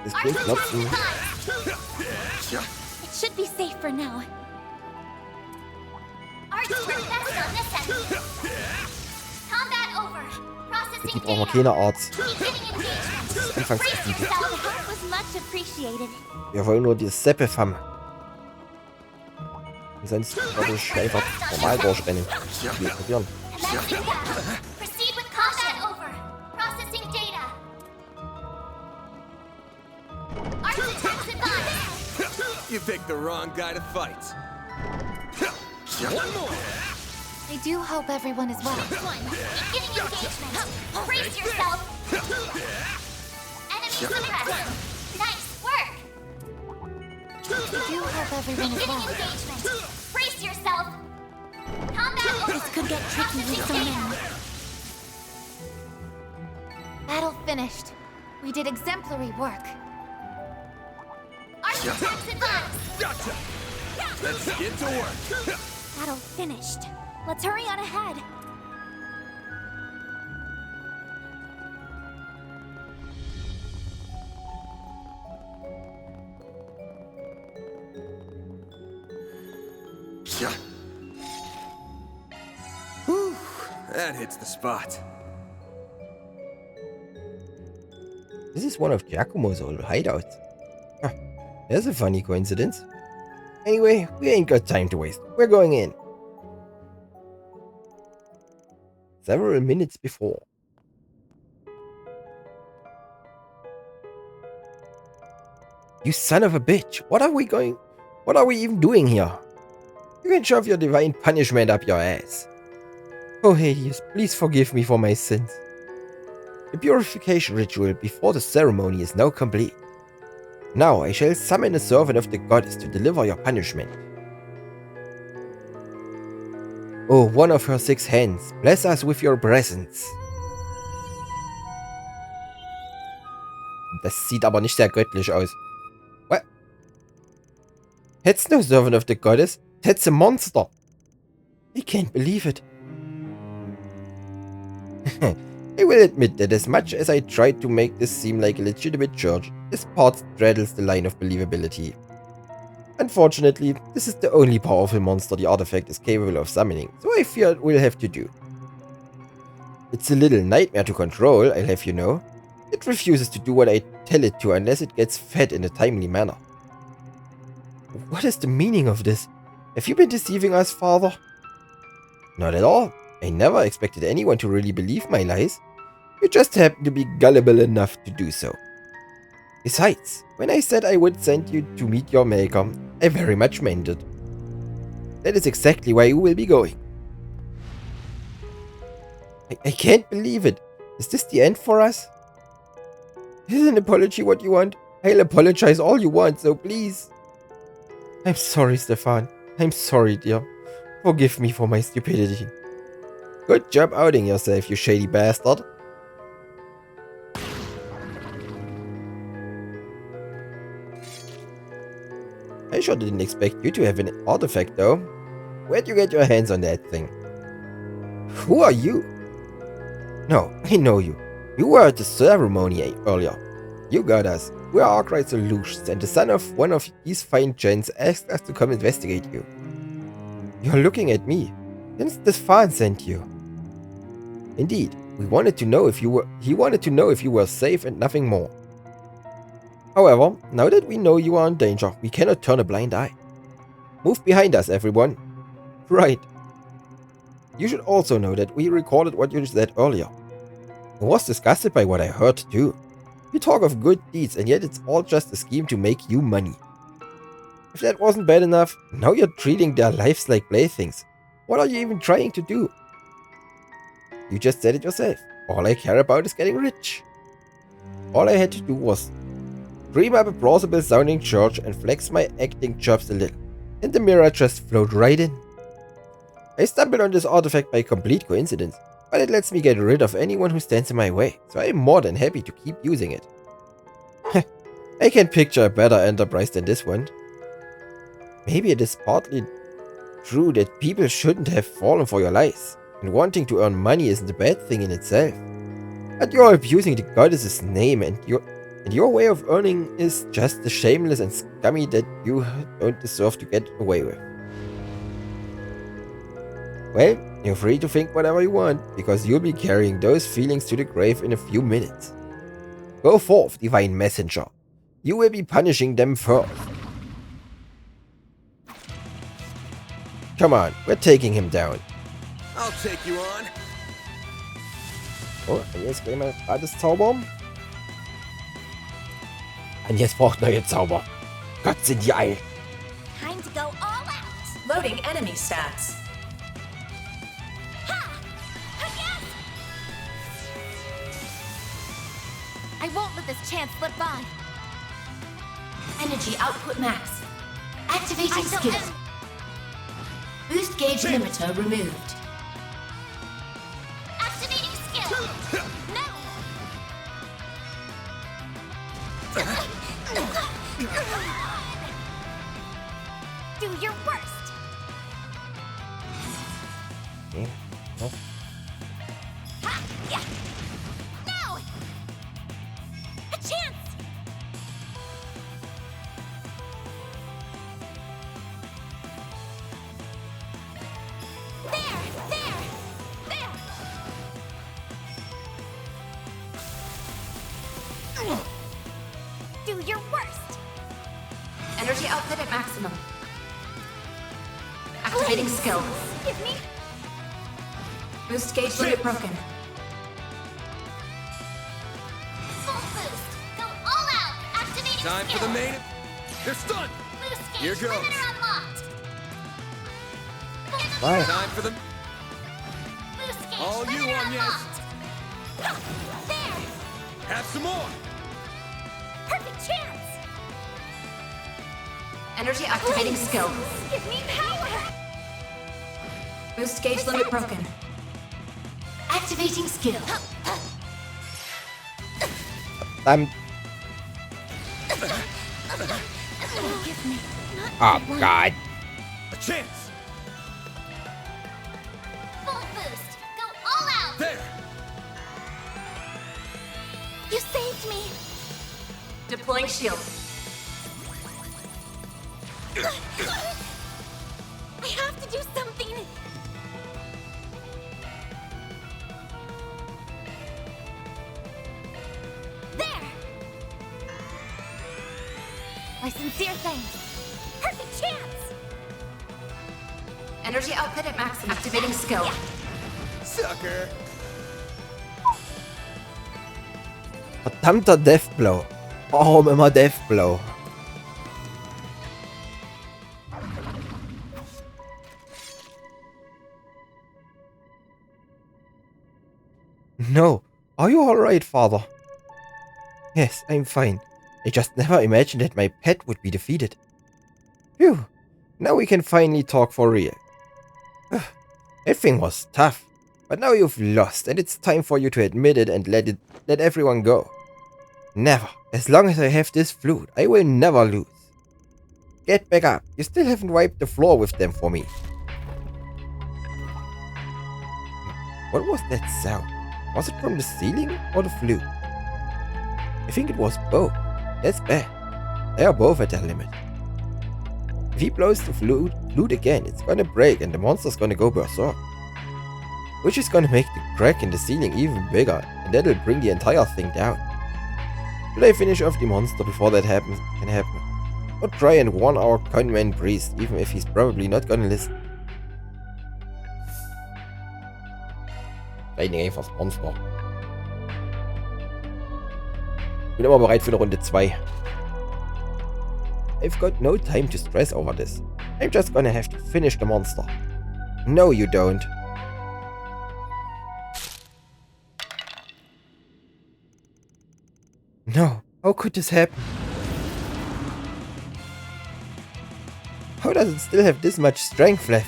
This thing's not so... It should be safe for now. Arts were best on this end. Combat over. Die brauchen wir keine Arzt. Beginning engagement. Anfangsgebiete. The help was much appreciated. Wir wollen nur die Seppe haben. Und sonst würde ich einfach normal durchrennen. Wir probieren. Proceed with combat over. Processing data. Arts attacks advanced. You picked the wrong guy to fight. One more. I do hope everyone is well. Beginning engagement. Brace yourself. Enemy suppressed. Nice work. I do hope everyone is Beginning well. engagement. Brace yourself. Combat over. This could get tricky with so many. Battle finished. We did exemplary work. Arts attacks advanced. Gotcha. Let's get to work. Battle finished. Let's hurry on ahead. Whew, that hits the spot. This is one of Giacomo's old hideouts. Huh, there's a funny coincidence. Anyway, we ain't got time to waste. We're going in. Several minutes before. You son of a bitch! What are we even doing here? You can shove your divine punishment up your ass. Oh Hades, please forgive me for my sins. The purification ritual before the ceremony is now complete. Now I shall summon a servant of the goddess to deliver your punishment. Oh, one of her 6 hands, bless us with your presence. Das sieht aber nicht sehr göttlich aus. What? That's no servant of the goddess. That's a monster. I can't believe it. I will admit that as much as I tried to make this seem like a legitimate church, this part straddles the line of believability. Unfortunately, this is the only powerful monster the artifact is capable of summoning, so I fear it will have to do. It's a little nightmare to control, I'll have you know. It refuses to do what I tell it to unless it gets fed in a timely manner. What is the meaning of this? Have you been deceiving us, Father? Not at all. I never expected anyone to really believe my lies. You just happen to be gullible enough to do so. Besides, when I said I would send you to meet your maker, I very much meant it. That is exactly where you will be going. I can't believe it. Is this the end for us? Is an apology what you want? I'll apologize all you want, so please. I'm sorry, Stefan. I'm sorry, dear. Forgive me for my stupidity. Good job outing yourself, you shady bastard. I sure didn't expect you to have an artifact, though. Where'd you get your hands on that thing? Who are you? No, I know you. You were at the ceremony earlier. You got us. We are Arkwright Solutions, and the son of one of these fine gents asked us to come investigate you. You're looking at me. Since Stefan sent you. Indeed, he wanted to know if you were safe and nothing more. However, now that we know you are in danger, we cannot turn a blind eye. Move behind us, everyone. Right. You should also know that we recorded what you said earlier. I was disgusted by what I heard too. You talk of good deeds, and yet it's all just a scheme to make you money. If that wasn't bad enough, now you're treating their lives like playthings. What are you even trying to do? You just said it yourself. All I care about is getting rich. All I had to do was dream up a plausible sounding church and flex my acting chops a little, and the mirror just flowed right in. I stumbled on this artifact by complete coincidence, but it lets me get rid of anyone who stands in my way, so I'm more than happy to keep using it. I can picture a better enterprise than this one. Maybe it is partly true that people shouldn't have fallen for your lies, and wanting to earn money isn't a bad thing in itself. But you're abusing the goddess's name, and your way of earning is just as shameless and scummy that you don't deserve to get away with. Well, you're free to think whatever you want, because you'll be carrying those feelings to the grave in a few minutes. Go forth, divine messenger. You will be punishing them first. Come on, we're taking him down. I'll take you on. Oh, und jetzt gehen wir gratis zaubern. Und jetzt braucht neue Zauber. Gott, sind die alt. Time to go all out. Loading enemy stats. I won't let this chance slip by. Energy output max. Activating skill. Boost gauge limiter removed. Activating skill. No. Do your worst. Okay. Oh. Ha! Yeah. No. A chance. Do your worst. Energy output at maximum. Activating skill. Give me. Boost gauge limit broken. Full boost. Go all out. Activating Time skill. for the main. They're stunned. Boost Here gauge goes. limiter unlocked. Right. Time for the. Boost gauge All you limiter on, yes. unlocked. There. Have some more. Perfect chance. Energy activating skill. Give me power. Boost gauge limit broken. Activating skill. Verdammt. Give me. Oh, God. A chance. Full boost. Go all out. There. You saved me. Deploying shield. I have to do something. There. My sincere thanks. Perfect chance. Energy output at maximum. Activating skill. Sucker. Verdammter Deathblow. Warum immer Deathblow? no. Are you alright, father? Yes, I'm fine. I just never imagined that my pet would be defeated. Phew. Now we can finally talk for real. Everything was tough, but now you've lost and it's time for you to admit it and let everyone go. Never. As long as I have this flute, I will never lose. Get back up. You still haven't wiped the floor with them for me. What was that sound? Was it from the ceiling or the flute? I think it was both. That's bad. They are both at their limit. If he blows the flute again, it's gonna break and the monster's gonna go berserk. Which is gonna make the crack in the ceiling even bigger, and that'll bring the entire thing down. Should I finish off the monster before that can happen? Or try and warn our conman priest, even if he's probably not gonna listen? Reinigen einfach das Monster. Bin immer bereit für eine Runde 2. I've got no time to stress over this. I'm just gonna have to finish the monster. No, you don't. No, how could this happen? How does it still have this much strength left?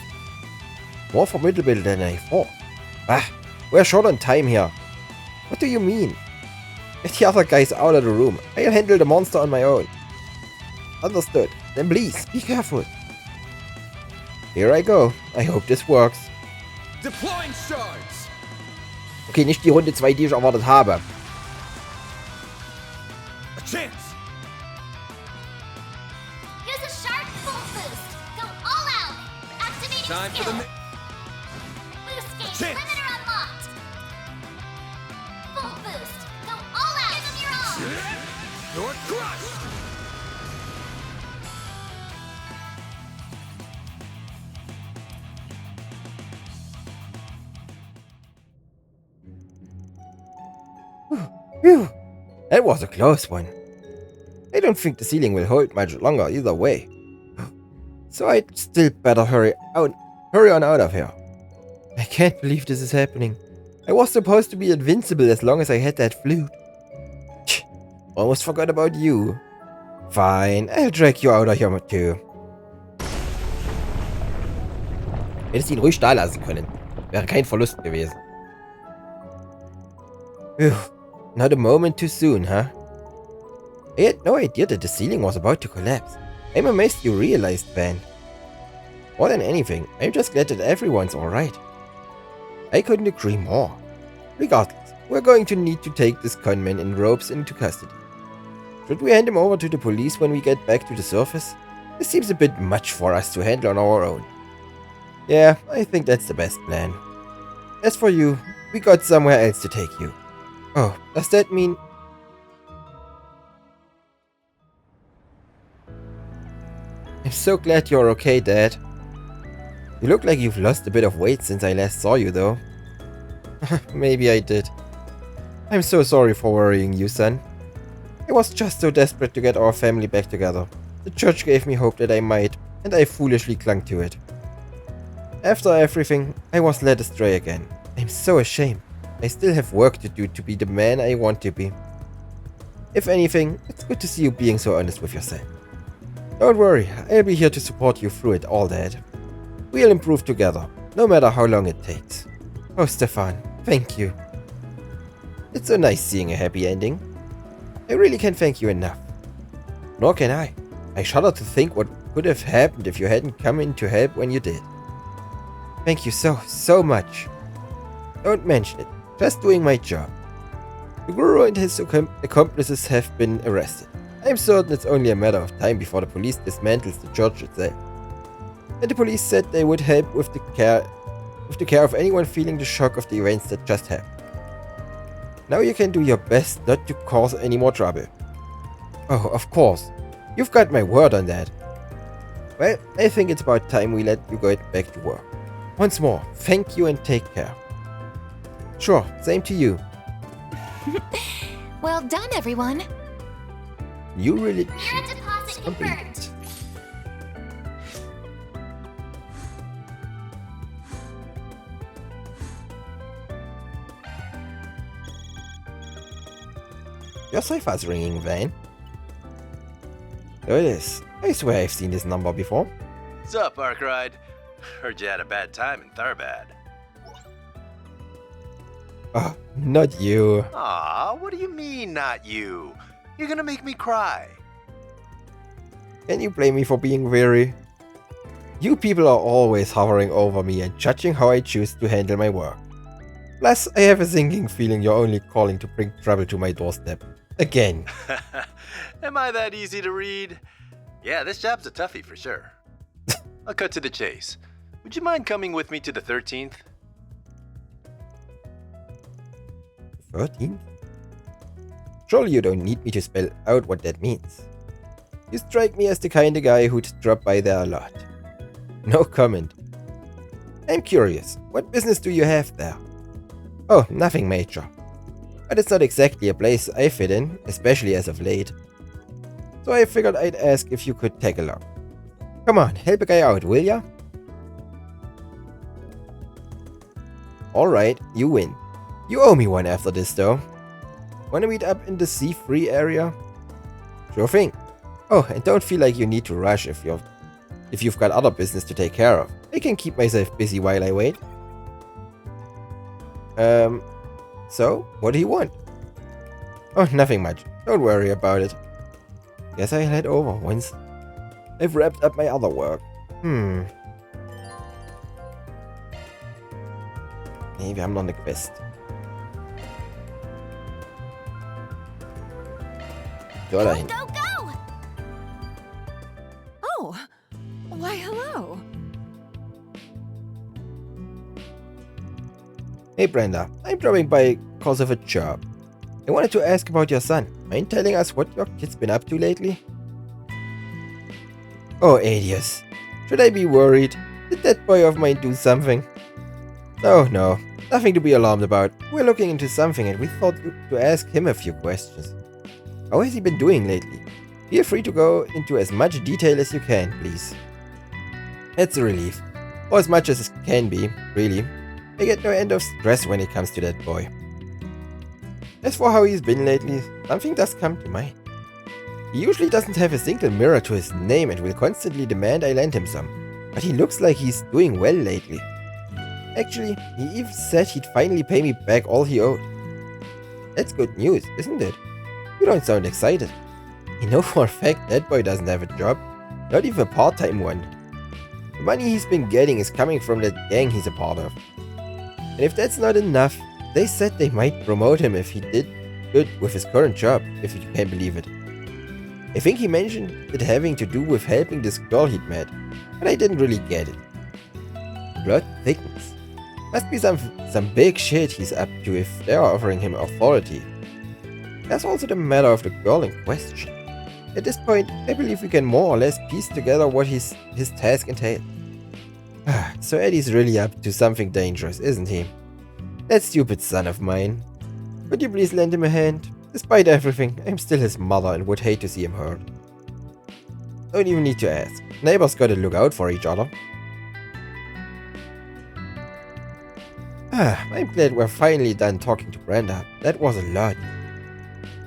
More formidable than I thought. Ah, we're short on time here. What do you mean? Get the other guys out of the room. I'll handle the monster on my own. Understood. Then please, be careful. Here I go. I hope this works. Deploying shards. Okay, nicht die Runde 2, die ich erwartet habe. A chance. Use a shard full boost. Go all out. Activating Time skill. for the Boost gauge chance. limiter unlocked. Full boost. Go all out. Give them your all. You're crushed. Phew. That was a close one. I don't think the ceiling will hold much longer either way. So I'd still better hurry on out of here. I can't believe this is happening. I was supposed to be invincible as long as I had that flute. Almost forgot about you. Fine, I'll drag you out of here too. Hättest ihn ruhig da lassen können. Wäre kein Verlust gewesen. Phew. Not a moment too soon, huh? I had no idea that the ceiling was about to collapse. I'm amazed you realized, Van. More than anything, I'm just glad that everyone's alright. I couldn't agree more. Regardless, we're going to need to take this conman in ropes into custody. Should we hand him over to the police when we get back to the surface? This seems a bit much for us to handle on our own. Yeah, I think that's the best plan. As for you, we got somewhere else to take you. Oh, does that mean... I'm so glad you're okay, Dad. You look like you've lost a bit of weight since I last saw you, though. Maybe I did. I'm so sorry for worrying you, son. I was just so desperate to get our family back together. The church gave me hope that I might, and I foolishly clung to it. After everything, I was led astray again. I'm so ashamed. I still have work to do to be the man I want to be. If anything, it's good to see you being so honest with yourself. Don't worry, I'll be here to support you through it all, Dad. We'll improve together, no matter how long it takes. Oh, Stefan, thank you. It's so nice seeing a happy ending. I really can't thank you enough. Nor can I. I shudder to think what could have happened if you hadn't come in to help when you did. Thank you so much. Don't mention it. Just doing my job. The Guru and his accomplices have been arrested. I'm certain it's only a matter of time before the police dismantles the church itself. And the police said they would help with the care of anyone feeling the shock of the events that just happened. Now you can do your best not to cause any more trouble. Oh, of course. You've got my word on that. Well, I think it's about time we let you get back to work. Once more, thank you and take care. Sure, same to you. Well done, everyone. You really... Mirror deposit confirmed. Your cipher's ringing, Vane. There it is. I swear I've seen this number before. What's up, Arkride? Heard you had a bad time in Tharbad. Oh, not you. Aw, what do you mean, not you? You're gonna make me cry. Can you blame me for being weary? You people are always hovering over me and judging how I choose to handle my work. Plus, I have a sinking feeling you're only calling to bring trouble to my doorstep. Again. Am I that easy to read? Yeah, this job's a toughie for sure. I'll cut to the chase. Would you mind coming with me to the 13th? 13th? Surely you don't need me to spell out what that means. You strike me as the kind of guy who'd drop by there a lot. No comment. I'm curious, what business do you have there? Oh, nothing major. But it's not exactly a place I fit in, especially as of late. So I figured I'd ask if you could tag along. Come on, help a guy out, will ya? Alright, you win. You owe me one after this though. Wanna meet up in the C3 area? Sure thing. Oh, and don't feel like you need to rush if you've got other business to take care of. I can keep myself busy while I wait. So, what do you want? Oh, nothing much. Don't worry about it. Guess I'll head over once I've wrapped up my other work. Maybe I'm on the quest. Go, go, go! Oh, why hello. Hey Brenda, I'm dropping by cause of a job. I wanted to ask about your son. Mind telling us what your kid's been up to lately? Oh, Adius. Should I be worried? Did that boy of mine do something? Oh no, nothing to be alarmed about. We're looking into something and we thought to ask him a few questions. How has he been doing lately? Feel free to go into as much detail as you can, please. It's a relief. Or as much as it can be, really. I get no end of stress when it comes to that boy. As for how he's been lately, something does come to mind. He usually doesn't have a single mirror to his name and will constantly demand I lend him some. But he looks like he's doing well lately. Actually, he even said he'd finally pay me back all he owed. That's good news, isn't it? You don't sound excited. I know for a fact that boy doesn't have a job. Not even a part-time one. The money he's been getting is coming from that gang he's a part of. And if that's not enough, they said they might promote him if he did good with his current job, if you can believe it. I think he mentioned it having to do with helping this girl he'd met, but I didn't really get it. Blood thickens. Must be some big shit he's up to if they're offering him authority. There's also the matter of the girl in question. At this point, I believe we can more or less piece together what his task entailed. So Eddie's really up to something dangerous, isn't he? That stupid son of mine. Could you please lend him a hand? Despite everything, I'm still his mother and would hate to see him hurt. Don't even need to ask. Neighbors gotta look out for each other. I'm glad we're finally done talking to Brenda. That was a lot.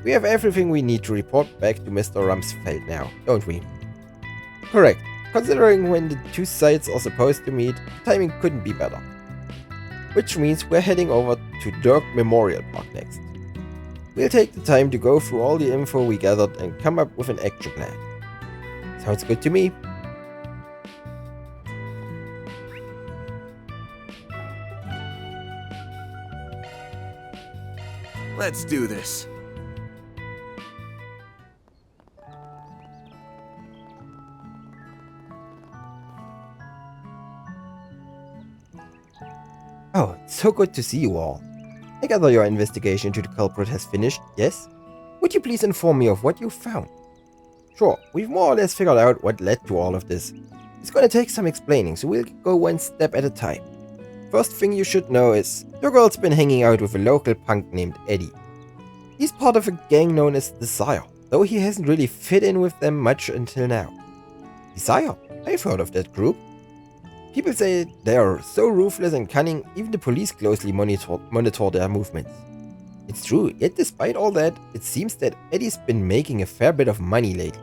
We have everything we need to report back to Mr. Rumsfeld now, don't we? Correct. Considering when the two sides are supposed to meet, timing couldn't be better. Which means we're heading over to Dirk Memorial Park next. We'll take the time to go through all the info we gathered and come up with an action plan. Sounds good to me. Let's do this. Oh, it's so good to see you all. I gather your investigation into the culprit has finished, yes? Would you please inform me of what you found? Sure, we've more or less figured out what led to all of this. It's gonna take some explaining, so we'll go one step at a time. First thing you should know is, your girl's been hanging out with a local punk named Eddie. He's part of a gang known as Desire, though he hasn't really fit in with them much until now. Desire? I've heard of that group. People say they are so ruthless and cunning, even the police closely monitor their movements. It's true, yet despite all that, it seems that Eddie's been making a fair bit of money lately.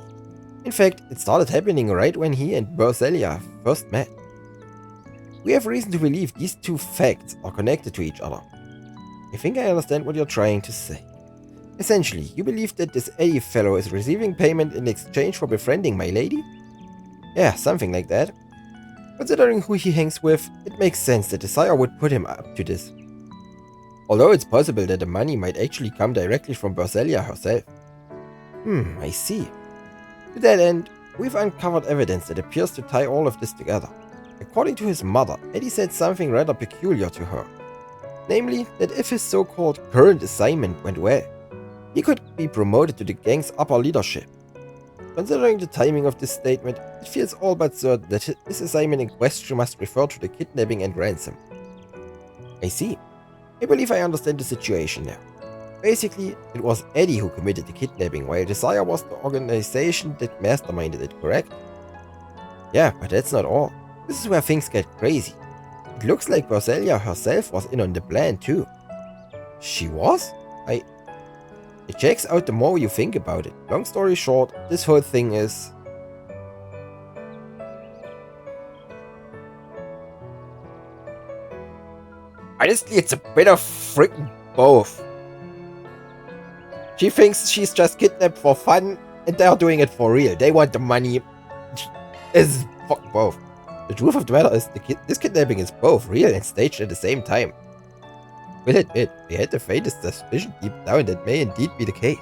In fact, it started happening right when he and Berselia first met. We have reason to believe these two facts are connected to each other. I think I understand what you're trying to say. Essentially, you believe that this Eddie fellow is receiving payment in exchange for befriending my lady? Yeah, something like that. Considering who he hangs with, it makes sense that the sire would put him up to this. Although it's possible that the money might actually come directly from Berselia herself. I see. To that end, we've uncovered evidence that appears to tie all of this together. According to his mother, Eddie said something rather peculiar to her. Namely, that if his so-called current assignment went well, he could be promoted to the gang's upper leadership. Considering the timing of this statement, it feels all but certain that his assignment in question must refer to the kidnapping and ransom. I see. I believe I understand the situation now. Basically, it was Eddie who committed the kidnapping, while the Sire was the organization that masterminded it, correct? Yeah, but that's not all. This is where things get crazy. It looks like Berselia herself was in on the plan too. She was? It checks out the more you think about it. Long story short, this whole thing is... Honestly, it's a bit of freaking both. She thinks she's just kidnapped for fun, and they're doing it for real. They want the money. It's fuck both. The truth of the matter is, this kidnapping is both real and staged at the same time. Will admit, we had the faintest suspicion deep down that may indeed be the case.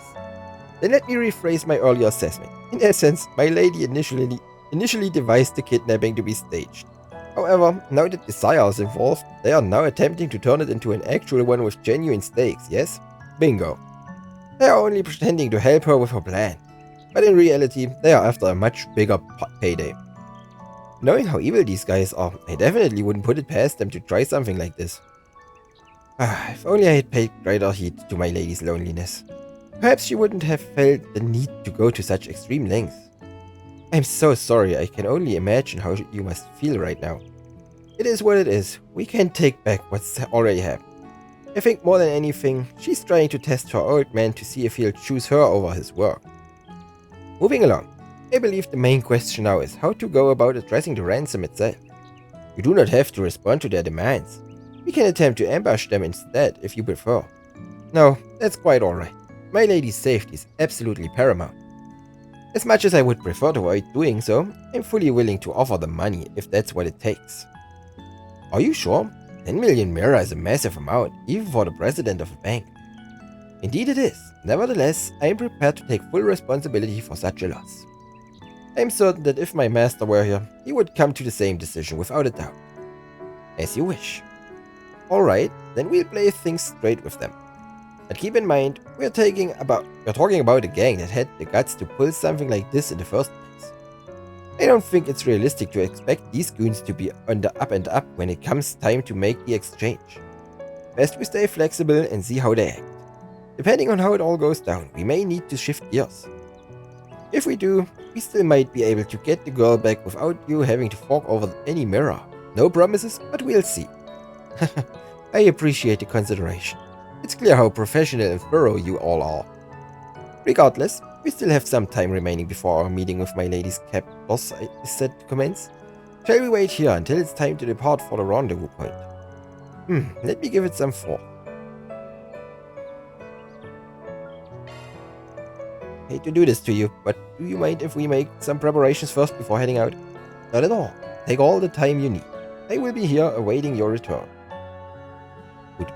Then let me rephrase my earlier assessment. In essence, my lady initially devised the kidnapping to be staged. However, now that the Sire is involved, they are now attempting to turn it into an actual one with genuine stakes, yes? Bingo. They are only pretending to help her with her plan. But in reality, they are after a much bigger payday. Knowing how evil these guys are, I definitely wouldn't put it past them to try something like this. If only I had paid greater heed to my lady's loneliness. Perhaps she wouldn't have felt the need to go to such extreme lengths. I'm so sorry, I can only imagine how you must feel right now. It is what it is. We can't take back what's already happened. I think more than anything, she's trying to test her old man to see if he'll choose her over his work. Moving along, I believe the main question now is how to go about addressing the ransom itself. You do not have to respond to their demands. We can attempt to ambush them instead, if you prefer. No, that's quite alright. My lady's safety is absolutely paramount. As much as I would prefer to avoid doing so, I'm fully willing to offer the money if that's what it takes. Are you sure? 10 million mira is a massive amount, even for the president of a bank. Indeed it is. Nevertheless, I am prepared to take full responsibility for such a loss. I am certain that if my master were here, he would come to the same decision without a doubt. As you wish. Alright, then we'll play things straight with them. But keep in mind, we're talking about a gang that had the guts to pull something like this in the first place. I don't think it's realistic to expect these goons to be on the up and up when it comes time to make the exchange. Best we stay flexible and see how they act. Depending on how it all goes down, we may need to shift gears. If we do, we still might be able to get the girl back without you having to fork over any mirror. No promises, but we'll see. I appreciate the consideration. It's clear how professional and thorough you all are. Regardless, we still have some time remaining before our meeting with my lady's captors is set to commence. Shall we wait here until it's time to depart for the rendezvous point? Let me give it some thought. Hate to do this to you, but do you mind if we make some preparations first before heading out? Not at all. Take all the time you need. I will be here awaiting your return. Good.